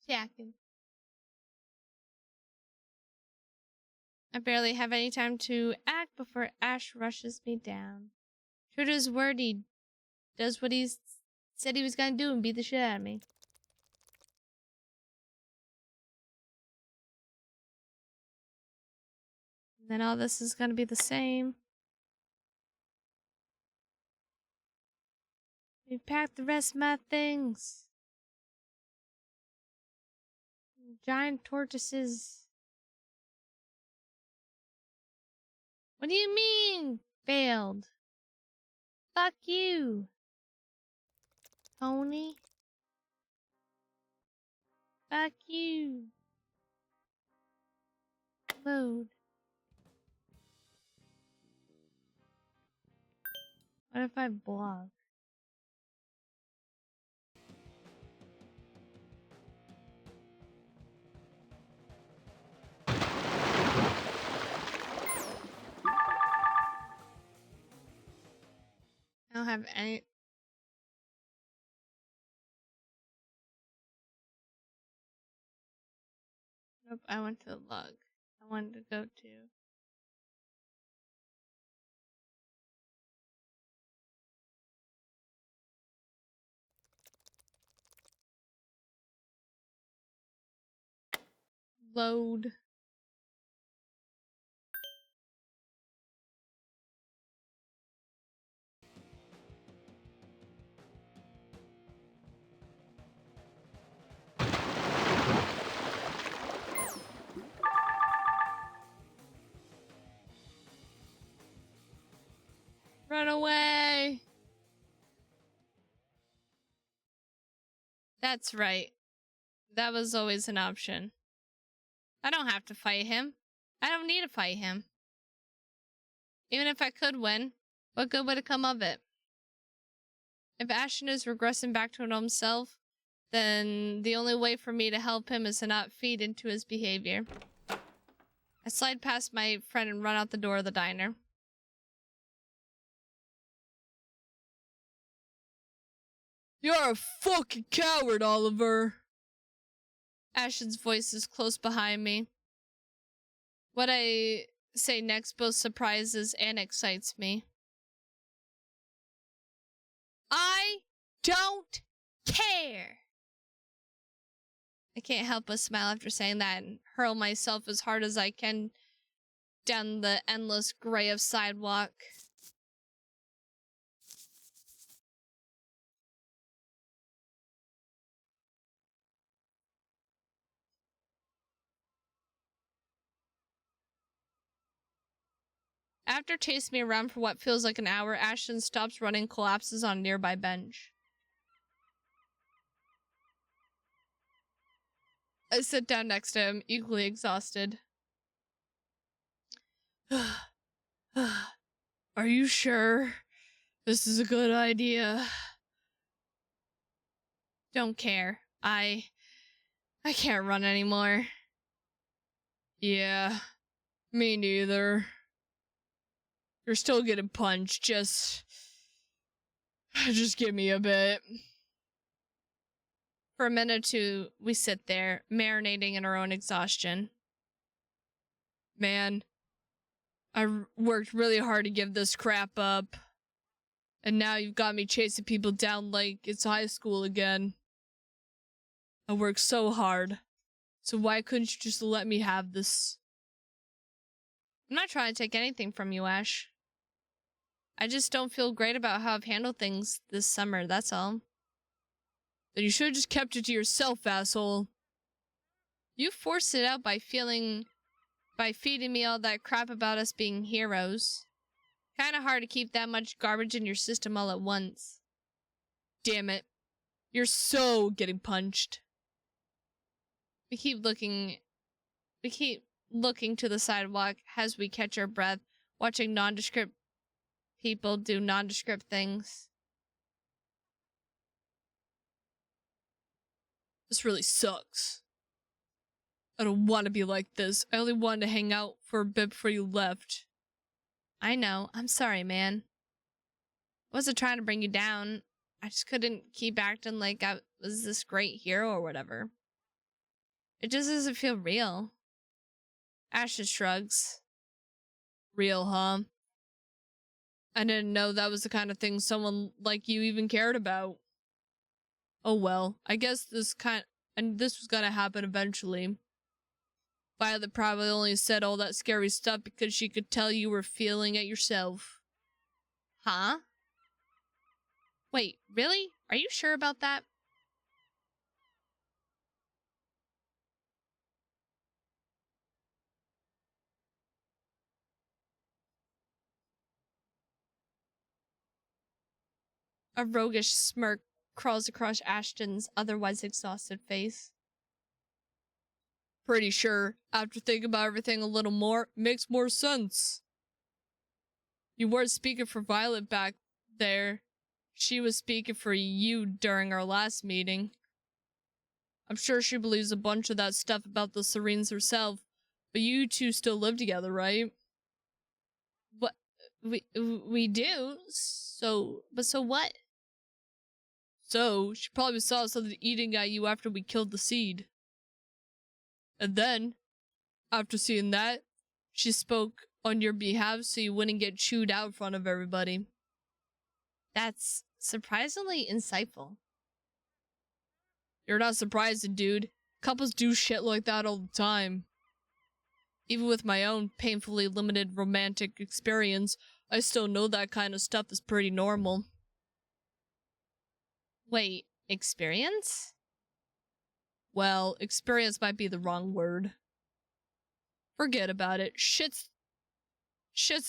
Speaker 1: Attack him. I barely have any time to act before Ash rushes me down. True to his word, he does what he said he was gonna do and beat the shit out of me. And then all this is gonna be the same. We packed the rest of my things. Giant tortoises. What do you mean, failed? Fuck you, pony. Fuck you. Load. What if I block? I don't have any. Nope, I went to the log. I wanted to go to. Load. That's right. That was always an option. I don't have to fight him. I don't need to fight him. Even if I could win, what good would it come of it? If Ashton is regressing back to an old self, then the only way for me to help him is to not feed into his behavior. I slide past my friend and run out the door of the diner. You're a fucking coward, Oliver. Ashton's voice is close behind me. What I say next both surprises and excites me. I don't care. I can't help but smile after saying that and hurl myself as hard as I can down the endless gray of sidewalk. After chasing me around for what feels like an hour, Ashton stops running, collapses on a nearby bench. I sit down next to him, equally exhausted. Are you sure this is a good idea? Don't care. I can't run anymore. Yeah, me neither. You're still getting punched, just give me a bit. For a minute or two, we sit there, marinating in our own exhaustion. Man, I worked really hard to give this crap up. And now you've got me chasing people down like it's high school again. I worked so hard. So why couldn't you just let me have this? I'm not trying to take anything from you, Ash. I just don't feel great about how I've handled things this summer, that's all. Then you should have just kept it to yourself, asshole. You forced it out by feeding me all that crap about us being heroes. Kinda hard to keep that much garbage in your system all at once. Damn it. You're so getting punched. We keep looking to the sidewalk as we catch our breath, watching nondescript people do nondescript things. This really sucks. I don't want to be like this. I only wanted to hang out for a bit before you left. I know. I'm sorry, man. I wasn't trying to bring you down. I just couldn't keep acting like I was this great hero or whatever. It just doesn't feel real. Ashes shrugs. Real, huh? I didn't know that was the kind of thing someone like you even cared about. Oh well, I guess this was gonna happen eventually. Violet probably only said all that scary stuff because she could tell you were feeling it yourself. Huh? Wait, really? Are you sure about that? A roguish smirk crawls across Ashton's otherwise exhausted face. Pretty sure, after thinking about everything a little more, makes more sense. You weren't speaking for Violet back there. She was speaking for you during our last meeting. I'm sure she believes a bunch of that stuff about the Sirens herself, but you two still live together, right? What? We do? So what? So, she probably saw something eating at you after we killed the seed. And then, after seeing that, she spoke on your behalf so you wouldn't get chewed out in front of everybody. That's surprisingly insightful. You're not surprised, dude. Couples do shit like that all the time. Even with my own painfully limited romantic experience, I still know that kind of stuff is pretty normal. Wait, experience? Well, experience might be the wrong word. Forget about it. Shit's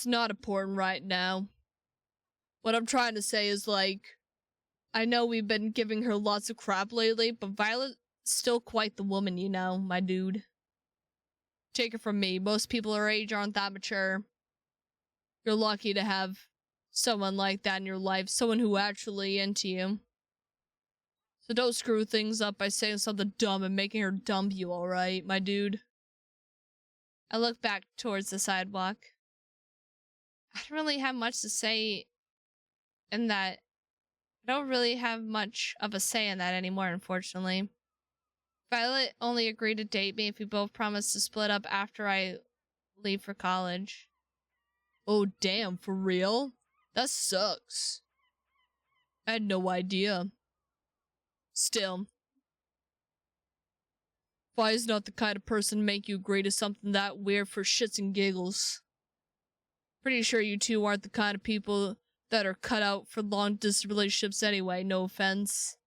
Speaker 1: not important right now. What I'm trying to say is, like, I know we've been giving her lots of crap lately, but Violet's still quite the woman, you know, my dude. Take it from me, most people her age aren't that mature. You're lucky to have someone like that in your life, someone who actually into you. So don't screw things up by saying something dumb and making her dump you, alright, my dude? I look back towards the sidewalk. I don't really have much to say in that. I don't really have much of a say in that anymore, unfortunately. Violet only agreed to date me if we both promised to split up after I leave for college. Oh, damn, for real? That sucks. I had no idea. Still, Vi's not the kind of person to make you agree to something that weird for shits and giggles. Pretty sure you two aren't the kind of people that are cut out for long-distance relationships anyway, no offense.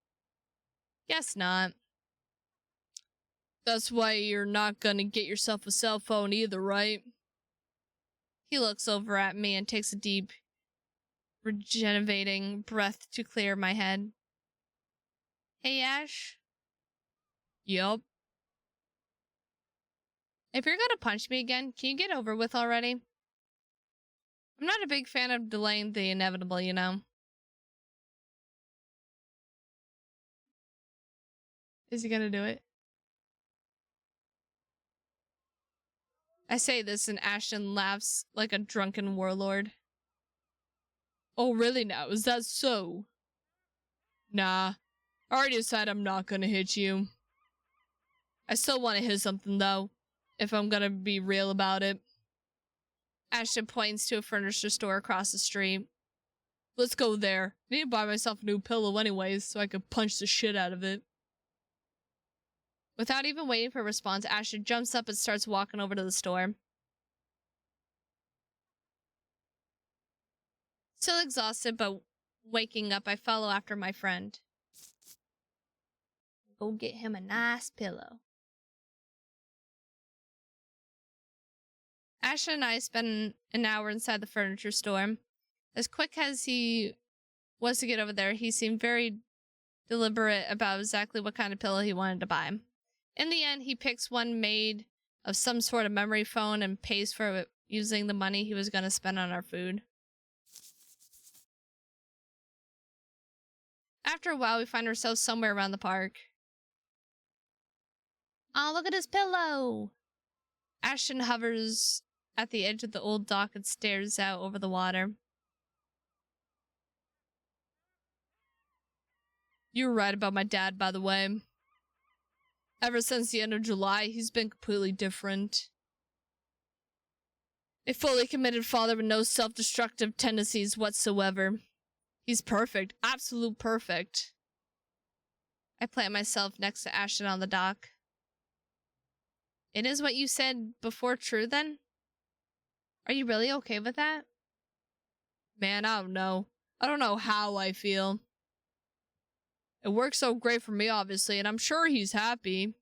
Speaker 1: Guess not. That's why you're not gonna get yourself a cell phone either, right? He looks over at me and takes a deep, regenerating breath to clear my head. Hey, Ash? Yup. If you're gonna punch me again, can you get over with already? I'm not a big fan of delaying the inevitable, you know? Is he gonna do it? I say this and Ashton laughs like a drunken warlord. Oh, really now? Is that so? Nah. I already decided I'm not gonna hit you. I still want to hit something, though, if I'm gonna be real about it. Ashton points to a furniture store across the street. Let's go there. I need to buy myself a new pillow anyways, so I can punch the shit out of it. Without even waiting for a response, Ashton jumps up and starts walking over to the store. Still exhausted, but waking up, I follow after my friend. Go get him a nice pillow. Ashton and I spent an hour inside the furniture store. As quick as he was to get over there, he seemed very deliberate about exactly what kind of pillow he wanted to buy. In the end, he picks one made of some sort of memory foam and pays for it using the money he was going to spend on our food. After a while, we find ourselves somewhere around the park. Oh, look at his pillow! Ashton hovers at the edge of the old dock and stares out over the water. You were right about my dad, by the way. Ever since the end of July, he's been completely different. A fully committed father with no self-destructive tendencies whatsoever. He's perfect. Absolute perfect. I plant myself next to Ashton on the dock. It is what you said before true, then? Are you really okay with that? Man, I don't know. I don't know how I feel. It works so great for me, obviously, and I'm sure he's happy.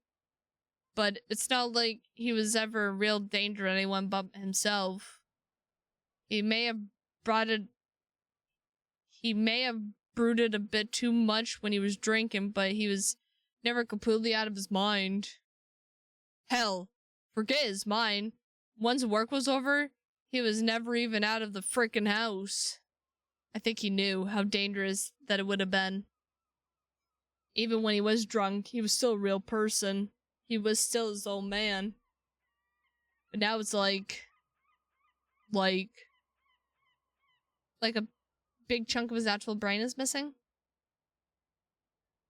Speaker 1: But it's not like he was ever a real danger to anyone but himself. He may have brooded a bit too much when he was drinking, but he was never completely out of his mind. Hell, forget his mind. Once work was over, he was never even out of the frickin' house. I think he knew how dangerous that it would have been. Even when he was drunk, he was still a real person. He was still his old man. But now it's like a big chunk of his actual brain is missing.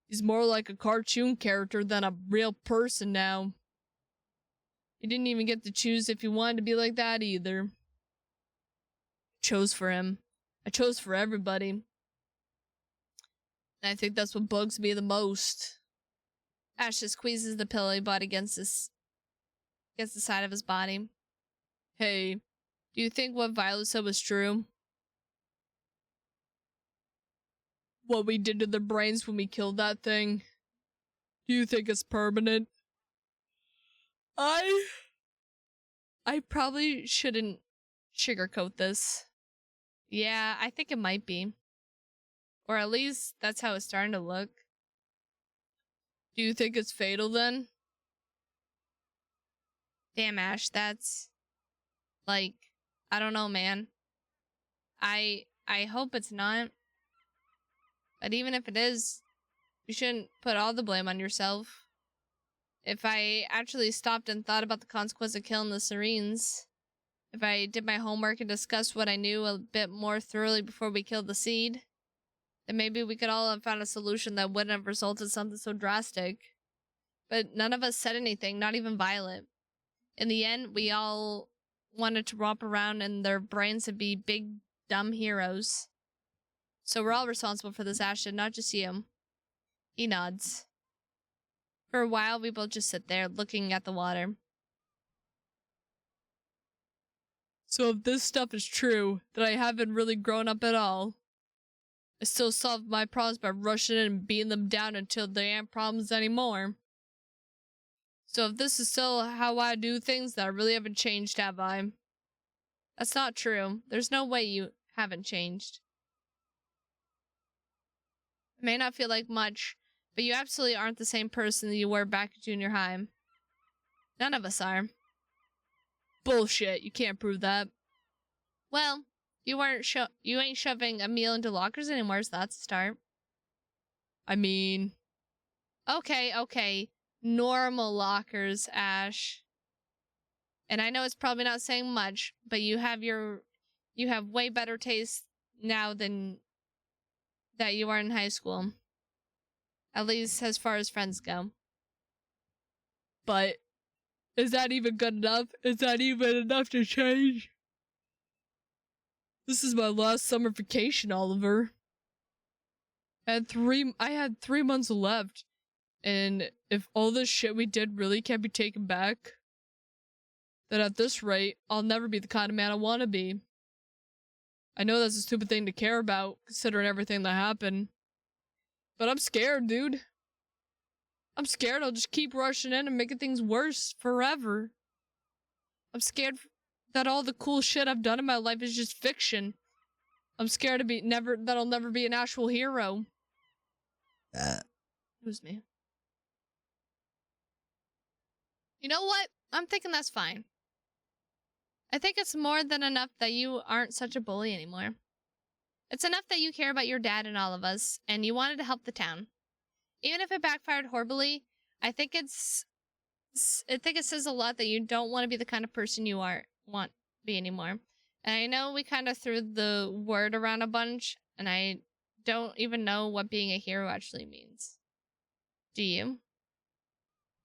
Speaker 1: He's more like a cartoon character than a real person now. He didn't even get to choose if he wanted to be like that either. I chose for him. I chose for everybody. And I think that's what bugs me the most. Ash just squeezes the pillow he bought against the side of his body. Hey, do you think what Violet said was true? What we did to their brains when we killed that thing? Do you think it's permanent? I probably shouldn't sugarcoat this. Yeah, I think it might be. Or at least that's how it's starting to look. Do you think it's fatal then? Damn, Ash, that's... like, I don't know, man. I hope it's not. But even if it is, you shouldn't put all the blame on yourself. If I actually stopped and thought about the consequence of killing the Sirens, if I did my homework and discussed what I knew a bit more thoroughly before we killed the seed, then maybe we could all have found a solution that wouldn't have resulted in something so drastic. But none of us said anything, not even Violet. In the end, we all wanted to romp around in their brains and be big, dumb heroes. So we're all responsible for this, Ashton, not just you. He nods. For a while, we both just sit there, looking at the water. So if this stuff is true, then I haven't really grown up at all. I still solve my problems by rushing in and beating them down until they aren't problems anymore. So if this is still how I do things, then I really haven't changed, have I? That's not true. There's no way you haven't changed. It may not feel like much, but you absolutely aren't the same person that you were back at junior high. None of us are. Bullshit, you can't prove that. Well, you ain't shoving a meal into lockers anymore, so that's a start. I mean... Okay. Normal lockers, Ash. And I know it's probably not saying much, but you have way better taste now than that you are in high school. At least as far as friends go. But is that even good enough? Is that even enough to change? This is my last summer vacation, Oliver. I had 3 months left. And if all this shit we did really can't be taken back, then at this rate, I'll never be the kind of man I want to be. I know that's a stupid thing to care about, considering everything that happened. But I'm scared, dude. I'm scared I'll just keep rushing in and making things worse forever. I'm scared that all the cool shit I've done in my life is just fiction. I'm scared that I'll never be an actual hero. It was me. You know what? I'm thinking that's fine. I think it's more than enough that you aren't such a bully anymore. It's enough that you care about your dad and all of us, and you wanted to help the town. Even if it backfired horribly, I think it says a lot that you don't want to be the kind of person you want to be anymore. And I know we kind of threw the word around a bunch, and I don't even know what being a hero actually means. Do you?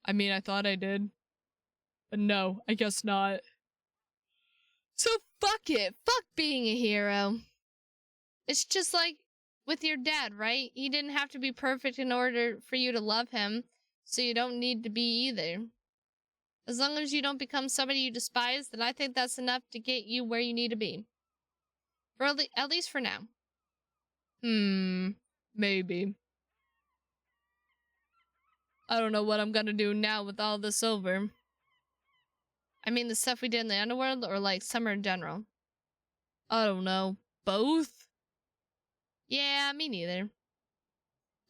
Speaker 1: I mean, I thought I did. But no, I guess not. So fuck it. Fuck being a hero. It's just like with your dad, right? He didn't have to be perfect in order for you to love him, so you don't need to be either. As long as you don't become somebody you despise, then I think that's enough to get you where you need to be. At least for now. Maybe. I don't know what I'm gonna do now with all this over. I mean the stuff we did in the underworld, or like summer in general? I don't know. Both? Yeah, me neither.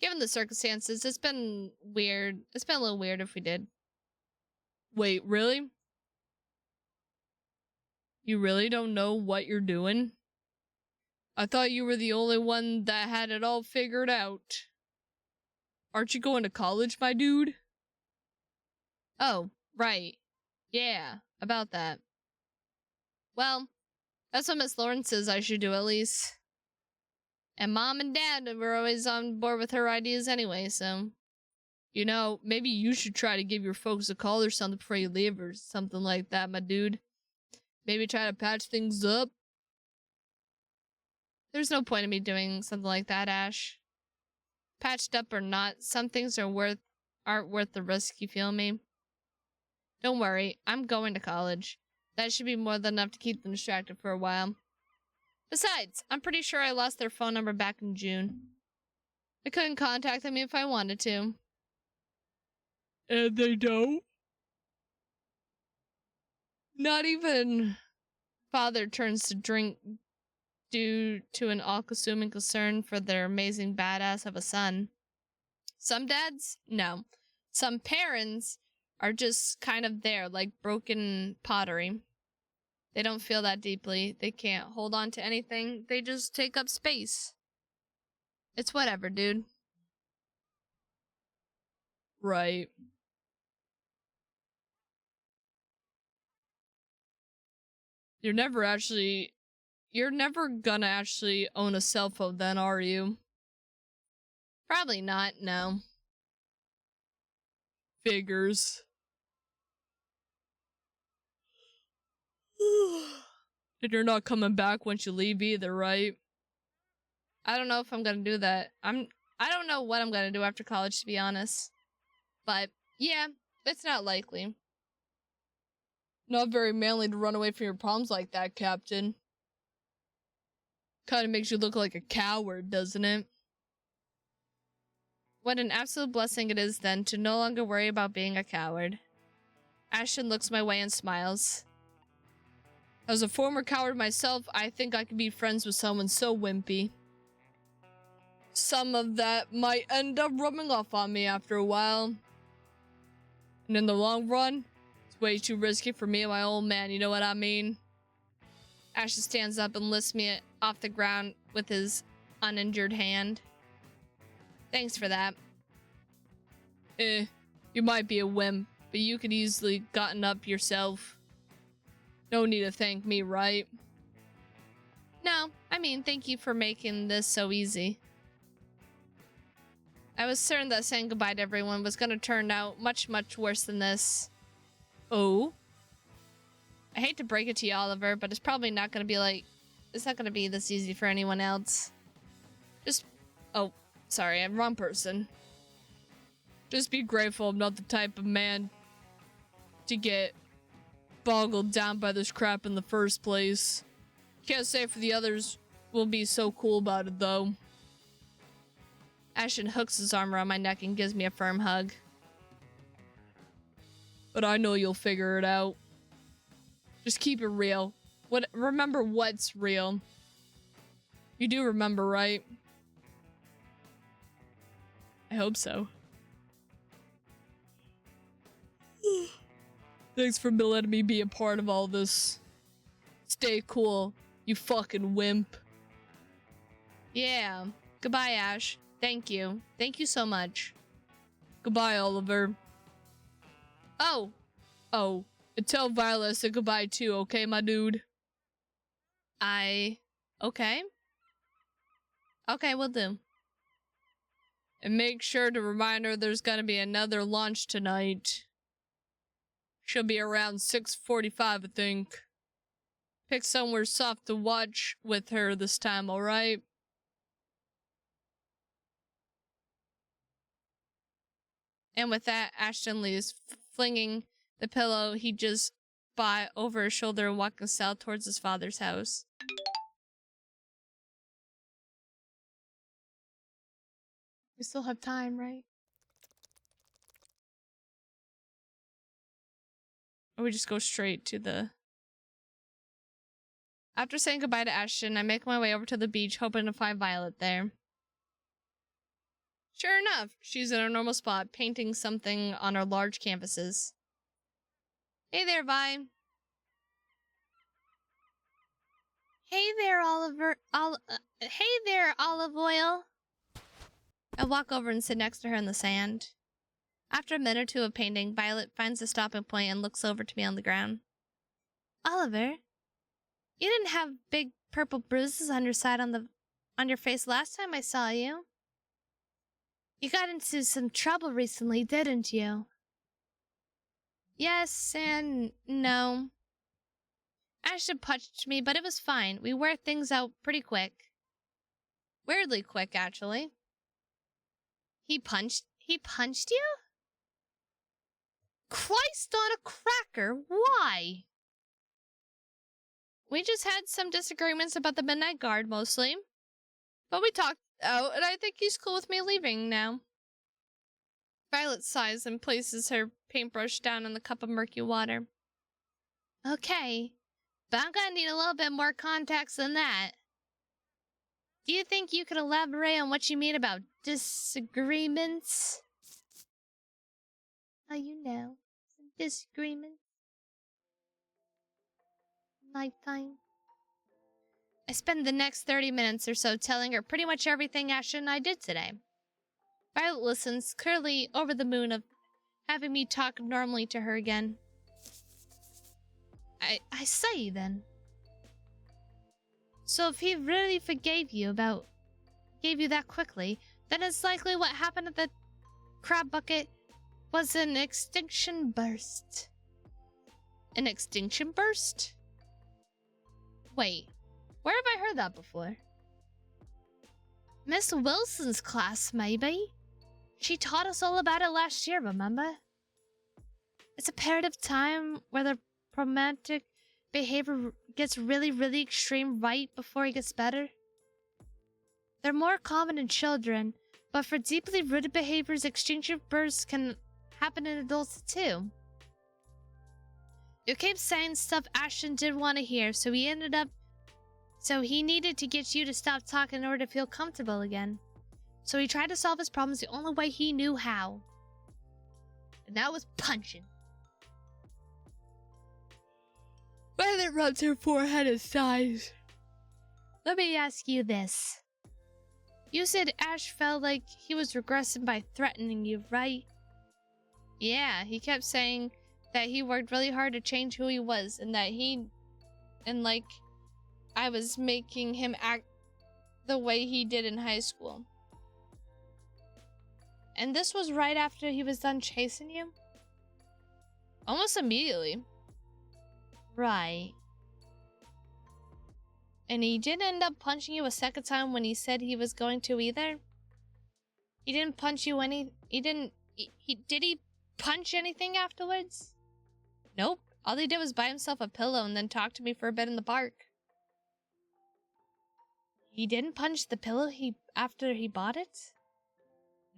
Speaker 1: Given the circumstances, it's been weird. It's been a little weird if we did. Wait, really? You really don't know what you're doing? I thought you were the only one that had it all figured out. Aren't you going to college, my dude? Oh, right. Yeah, about that. Well, that's what Miss Lawrence says I should do at least. And Mom and Dad were always on board with her ideas anyway, so... You know, maybe you should try to give your folks a call or something before you leave or something like that, my dude. Maybe try to patch things up. There's no point in me doing something like that, Ash. Patched up or not, some things aren't worth the risk, you feel me? Don't worry, I'm going to college. That should be more than enough to keep them distracted for a while. Besides, I'm pretty sure I lost their phone number back in June. I couldn't contact them if I wanted to. And they don't? Not even Father turns to drink due to an all-consuming concern for their amazing badass of a son. Some dads, no. Some parents are just kind of there, like broken pottery. They don't feel that deeply. They can't hold on to anything. They just take up space. It's whatever, dude. Right. You're never gonna actually own a cell phone then, are you? Probably not, no. Figures. And you're not coming back once you leave either, right? I don't know if I'm gonna do that. I don't know what I'm gonna do after college, to be honest. But, yeah, it's not likely. Not very manly to run away from your problems like that, Captain. Kinda makes you look like a coward, doesn't it? What an absolute blessing it is, then, to no longer worry about being a coward. Ashton looks my way and smiles. As a former coward myself, I think I could be friends with someone so wimpy. Some of that might end up rubbing off on me after a while. And in the long run, it's way too risky for me and my old man, you know what I mean? Ashton stands up and lifts me off the ground with his uninjured hand. Thanks for that. You might be a wimp, but you could easily gotten up yourself. No need to thank me, right? No, I mean, thank you for making this so easy. I was certain that saying goodbye to everyone was going to turn out much, much worse than this. Oh? I hate to break it to you, Oliver, but it's probably not going to be like... It's not going to be this easy for anyone else. Oh, sorry, I'm wrong person. Just be grateful I'm not the type of man to get boggled down by this crap in the first place. Can't say for the others will be so cool about it, though. Ashton hooks his arm around my neck and gives me a firm hug. But I know you'll figure it out. Just keep it real. Remember what's real. You do remember, right? I hope so. Thanks for letting me be a part of all this. Stay cool, you fucking wimp. Yeah. Goodbye, Ash. Thank you. Thank you so much. Goodbye, Oliver. Oh. And tell Violet I said goodbye too, okay, my dude? Okay. Okay, will do. And make sure to remind her there's gonna be another launch tonight. She'll be around 6:45, I think. Pick somewhere soft to watch with her this time, alright? And with that, Ashton leaves, flinging the pillow he just bought over his shoulder and walking south towards his father's house. We still have time, right? Or we just go straight to the... After saying goodbye to Ashton, I make my way over to the beach, hoping to find Violet there. Sure enough, she's in her normal spot, painting something on her large canvases. Hey there, Vi. Hey there, hey there, Olive Oil. I walk over and sit next to her in the sand. After a minute or two of painting, Violet finds a stopping point and looks over to me on the ground. Oliver, you didn't have big purple bruises on your side on your face last time I saw you. You got into some trouble recently, didn't you? Yes and no. Ashton punched me, but it was fine. We worked things out pretty quick. Weirdly quick, actually. He punched you? Christ on a cracker, why? We just had some disagreements about the Midnight Guard, mostly. But we talked out, and I think he's cool with me leaving now. Violet sighs and places her paintbrush down in the cup of murky water. Okay, but I'm gonna need a little bit more context than that. Do you think you could elaborate on what you mean about disagreements? Oh, you know, some disagreements. Nighttime. I spend the next 30 minutes or so telling her pretty much everything Ashton and I did today. Violet listens, clearly over the moon of having me talk normally to her again. I say then. So if he really forgave you that quickly, then it's likely what happened at the crab bucket was an extinction burst. An extinction burst? Wait, where have I heard that before? Miss Wilson's class, maybe? She taught us all about it last year, remember? It's a period of time where the romantic behavior gets really, really extreme right before it gets better. They're more common in children, but for deeply rooted behaviors, extinction bursts can happen in adults too. You keep saying stuff Ashton didn't want to hear, so he needed to get you to stop talking in order to feel comfortable again. So he tried to solve his problems the only way he knew how. And that was punching. Violet rubs her forehead and sighs. Let me ask you this. You said Ash felt like he was regressing by threatening you, right? Yeah, he kept saying that he worked really hard to change who he was, and that I was making him act the way he did in high school. And this was right after he was done chasing you? Almost immediately. Right. And he didn't end up punching you a second time when he said he was going to either? He didn't punch you did he punch anything afterwards? Nope. All he did was buy himself a pillow and then talk to me for a bit in the park. He didn't punch the pillow after he bought it?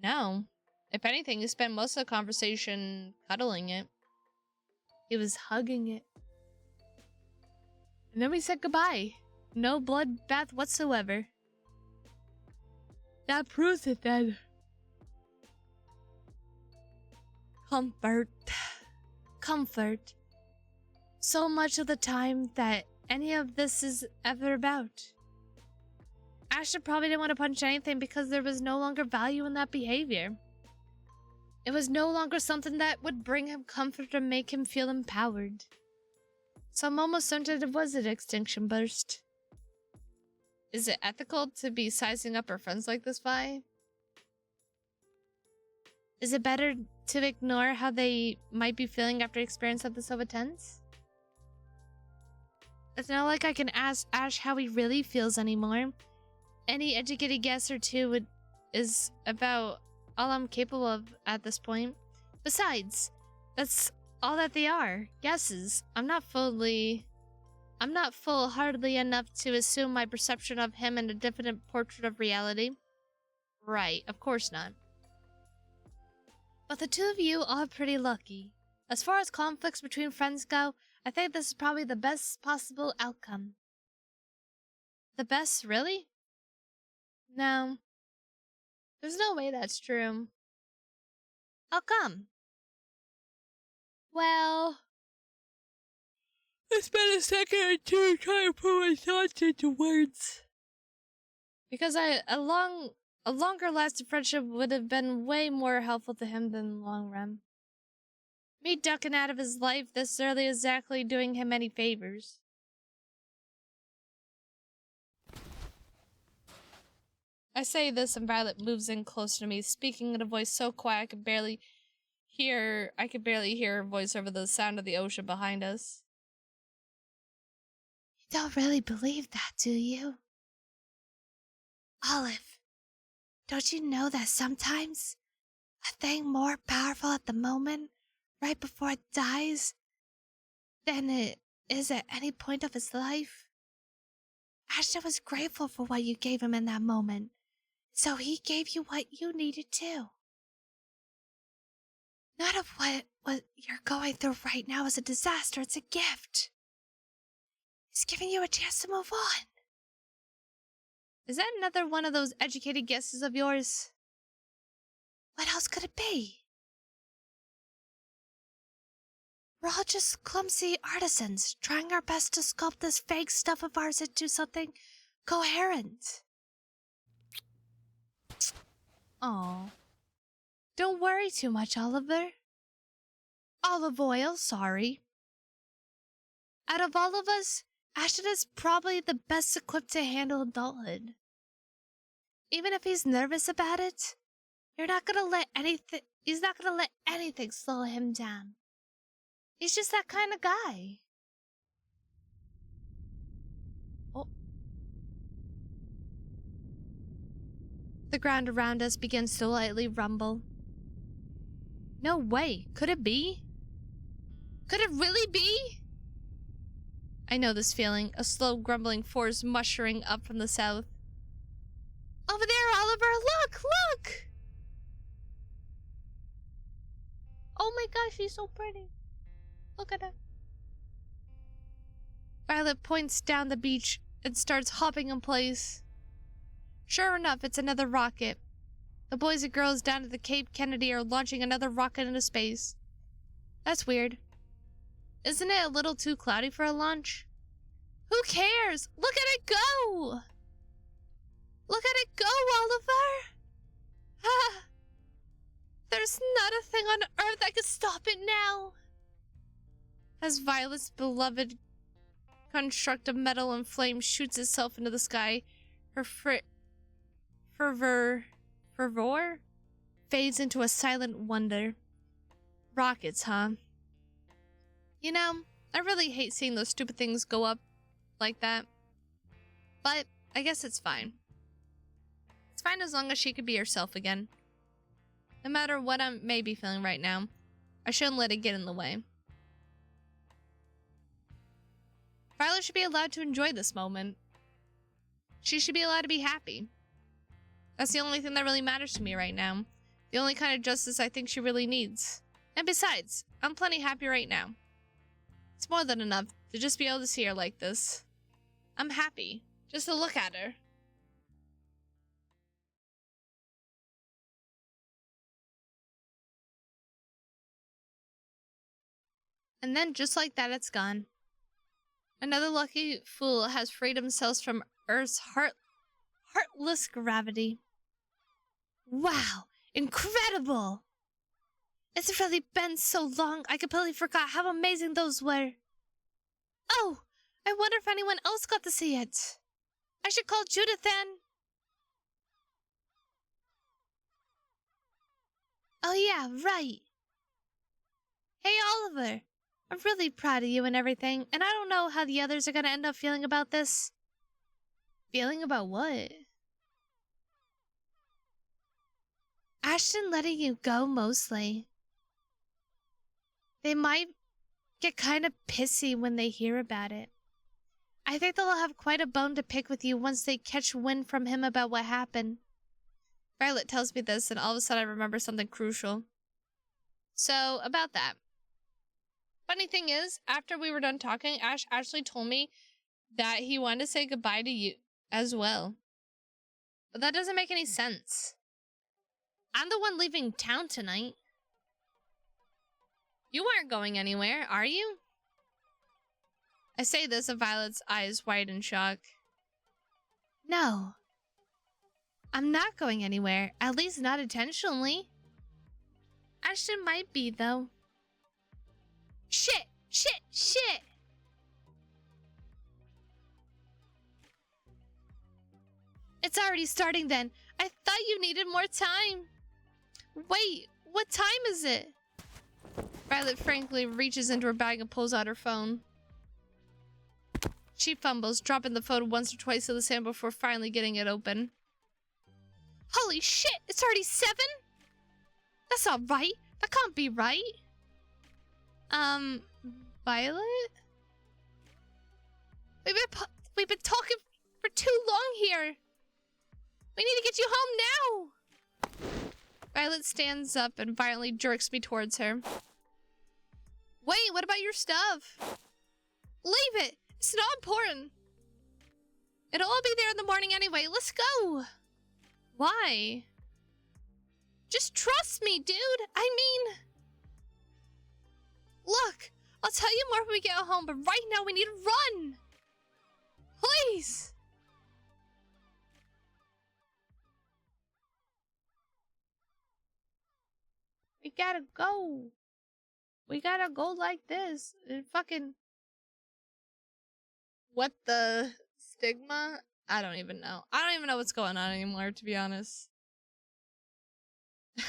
Speaker 1: No. If anything, he spent most of the conversation cuddling it. He was hugging it. And then we said goodbye. No bloodbath whatsoever. That proves it then. Comfort. Comfort. So much of the time that any of this is ever about. Ashton probably didn't want to punch anything because there was no longer value in that behavior. It was no longer something that would bring him comfort or make him feel empowered. So I'm almost certain it was an extinction burst. Is it ethical to be sizing up our friends like this, Vi? Is it better to ignore how they might be feeling after experience something so intense? It's not like I can ask Ash how he really feels anymore. Any educated guess or two is about all I'm capable of at this point. Besides, that's all that they are. Guesses. I'm not full-heartedly enough to assume my perception of him in a definite portrait of reality. Right, of course not. But the two of you are pretty lucky. As far as conflicts between friends go, I think this is probably the best possible outcome. The best, really? No. There's no way that's true. How come? Well, I spent a second or two trying to put my thoughts into words. Because a longer lasting friendship would have been way more helpful to him than the long run. Me ducking out of his life this early is exactly doing him any favors. I say this and Violet moves in closer to me, speaking in a voice so quiet I could barely hear her voice over the sound of the ocean behind us. You don't really believe that, do you? Olive, don't you know that sometimes a thing more powerful at the moment, right before it dies, than it is at any point of his life? Ashton was grateful for what you gave him in that moment, so he gave you what you needed too. None of what you're going through right now is a disaster, it's a gift. He's giving you a chance to move on. Is that another one of those educated guesses of yours? What else could it be? We're all just clumsy artisans, trying our best to sculpt this fake stuff of ours into something coherent. Oh, don't worry too much, Oliver. Olive oil, sorry. Out of all of us, Ashton is probably the best equipped to handle adulthood. Even if he's nervous about it, he's not gonna let anything slow him down. He's just that kind of guy. Oh. The ground around us begins to lightly rumble. No way. Could it be? Could it really be? I know this feeling, a slow grumbling force mushering up from the south. Over there, Oliver, look, look! Oh my gosh, she's so pretty. Look at her. Violet points down the beach and starts hopping in place. Sure enough, it's another rocket. The boys and girls down at the Cape Kennedy are launching another rocket into space. That's weird. Isn't it a little too cloudy for a launch? Who cares? Look at it go! Look at it go, Oliver! Ah! There's not a thing on Earth that can stop it now! As Violet's beloved construct of metal and flame shoots itself into the sky, her fervor fades into a silent wonder. Rockets, huh? You know, I really hate seeing those stupid things go up like that. But I guess it's fine. It's fine as long as she could be herself again. No matter what I may be feeling right now, I shouldn't let it get in the way. Violet should be allowed to enjoy this moment. She should be allowed to be happy. That's the only thing that really matters to me right now. The only kind of justice I think she really needs. And besides, I'm plenty happy right now. It's more than enough to just be able to see her like this. I'm happy just to look at her. And then just like that, it's gone. Another lucky fool has freed themselves from Earth's heartless gravity. Wow, incredible! It's really been so long, I completely forgot how amazing those were. Oh, I wonder if anyone else got to see it. I should call Judith then. Oh yeah, right. Hey Oliver, I'm really proud of you and everything, and I don't know how the others are gonna end up feeling about this. Feeling about what? Ashton letting you go, mostly. They might get kind of pissy when they hear about it. I think they'll have quite a bone to pick with you once they catch wind from him about what happened. Violet tells me this, and all of a sudden I remember something crucial. So, about that. Funny thing is, after we were done talking, Ash actually told me that he wanted to say goodbye to you as well. But that doesn't make any sense. I'm the one leaving town tonight. You aren't going anywhere, are you? I say this and Violet's eyes wide in shock. No. I'm not going anywhere, at least not intentionally. Ashton might be, though. Shit! Shit! Shit! It's already starting then. I thought you needed more time. Wait, what time is it? Violet frankly reaches into her bag and pulls out her phone. She fumbles, dropping the phone once or twice to the sand before finally getting it open. Holy shit, it's already 7? That's not right. That can't be right. Violet? We've been talking for too long here. We need to get you home now. Violet stands up and violently jerks me towards her. Wait, what about your stuff? Leave it. It's not important. It'll all be there in the morning anyway. Let's go. Why? Just trust me, dude. I mean... Look, I'll tell you more when we get home, but right now we need to run. Please. We gotta go. We gotta go like this. Fucking... What the stigma? I don't even know. I don't even know what's going on anymore, to be honest.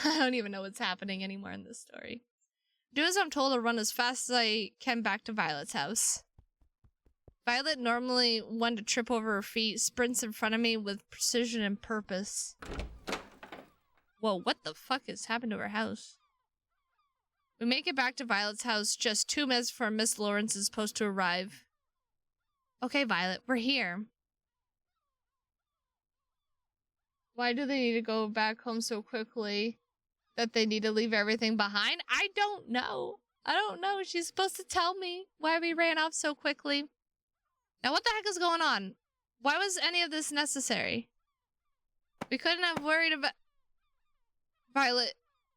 Speaker 1: I don't even know what's happening anymore in this story. Do as I'm told to run as fast as I can back to Violet's house. Violet, normally one to trip over her feet, sprints in front of me with precision and purpose. Whoa, what the fuck has happened to her house? We make it back to Violet's house just 2 minutes before Miss Lawrence is supposed to arrive. Okay, Violet, we're here. Why do they need to go back home so quickly? That they need to leave everything behind? I don't know. I don't know. She's supposed to tell me why we ran off so quickly. Now, what the heck is going on? Why was any of this necessary? We couldn't have worried about... Violet,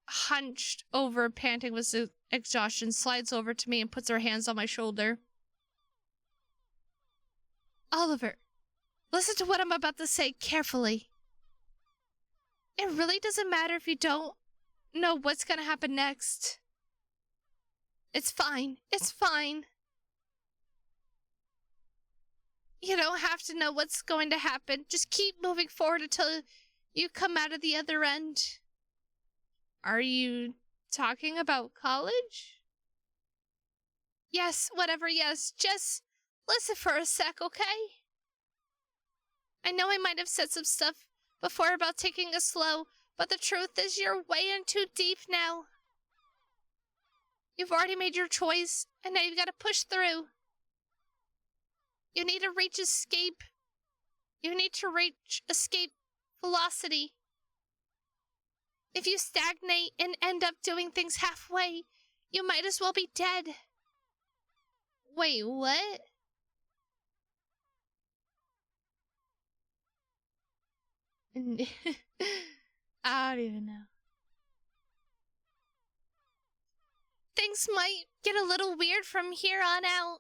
Speaker 1: hunched over, panting with exhaustion, slides over to me and puts her hands on my shoulder. Oliver, listen to what I'm about to say carefully. It really doesn't matter if you don't know what's gonna happen next. It's fine. It's fine. You don't have to know what's going to happen. Just keep moving forward until you come out of the other end. Are you talking about college? Yes, whatever, yes. Just listen for a sec, okay? I know I might have said some stuff before about taking it slow, but the truth is you're way in too deep now. You've already made your choice, and now you've got to push through. You need to reach escape. You need to reach escape velocity. If you stagnate and end up doing things halfway, you might as well be dead. Wait, what? I don't even know. Things might get a little weird from here on out.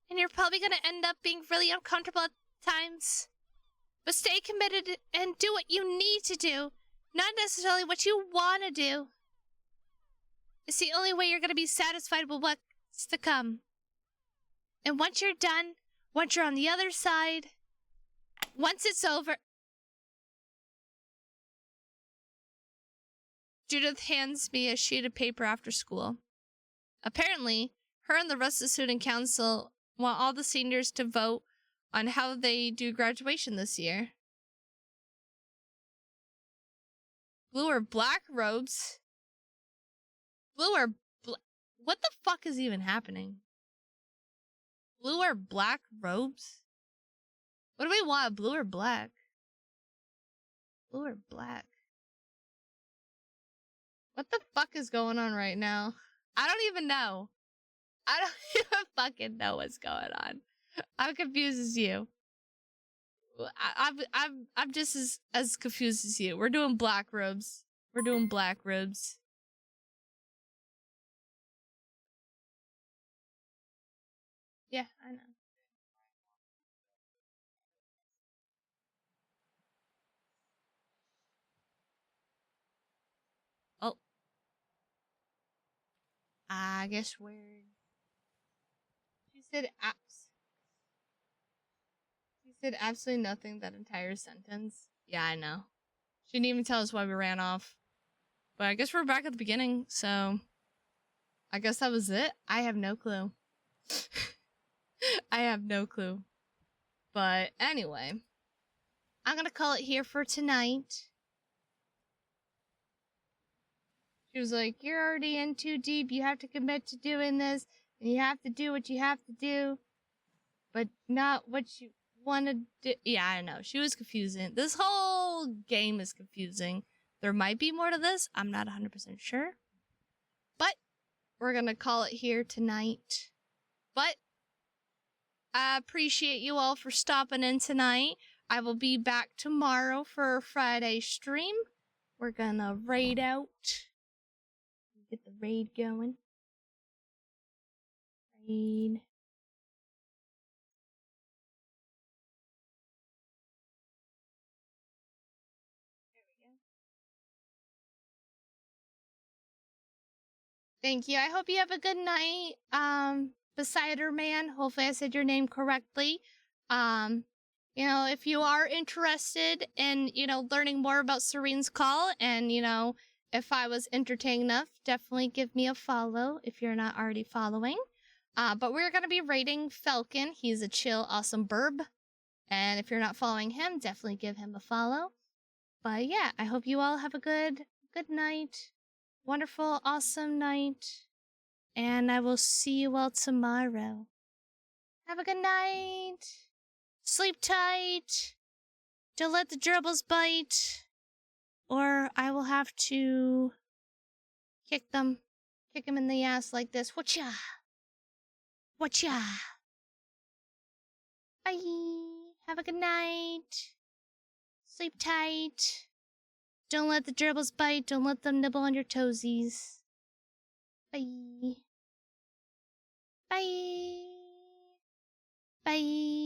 Speaker 1: And you're probably gonna end up being really uncomfortable at times. But stay committed and do what you need to do, not necessarily what you want to do. It's the only way you're gonna be satisfied with what's to come. And once you're done, once you're on the other side, once it's over... Judith hands me a sheet of paper after school. Apparently, her and the rest of the student council want all the seniors to vote on how they do graduation this year. Blue or black robes? Blue or what the fuck is even happening? Blue or black robes? What do we want, blue or black? Blue or black? What the fuck is going on right now? I don't even know. I don't even fucking know what's going on. I'm confused as you. I'm just as confused as you. We're doing black robes. We're doing black robes. Yeah, I know. Oh. I guess we're... She said She said absolutely nothing that entire sentence. Yeah, I know. She didn't even tell us why we ran off. But I guess we're back at the beginning, so... I guess that was it? I have no clue. I have no clue. But anyway, I'm gonna call it here for tonight. She was like, you're already in too deep. You have to commit to doing this. And you have to do what you have to do. But not what you want to do. Yeah, I know. She was confusing. This whole game is confusing. There might be more to this. I'm not 100% sure. But we're gonna call it here tonight. But I appreciate you all for stopping in tonight. I will be back tomorrow for a Friday stream. We're gonna raid out. Get the raid going. Raid. Thank you. I hope you have a good night. Besider man, hopefully I said your name correctly. You know, if you are interested in, learning more about Serene's Call and, if I was entertaining enough, definitely give me a follow if you're not already following. But we're going to be rating Falcon. He's a chill, awesome burb. And if you're not following him, definitely give him a follow. But yeah, I hope you all have a good night. Wonderful, awesome night. And I will see you all tomorrow. Have a good night. Sleep tight. Don't let the gerbils bite. Or I will have to kick them. Kick them in the ass like this. Whatcha? Whatcha? Bye. Have a good night. Sleep tight. Don't let the gerbils bite. Don't let them nibble on your toesies. Bye. Bye. Bye.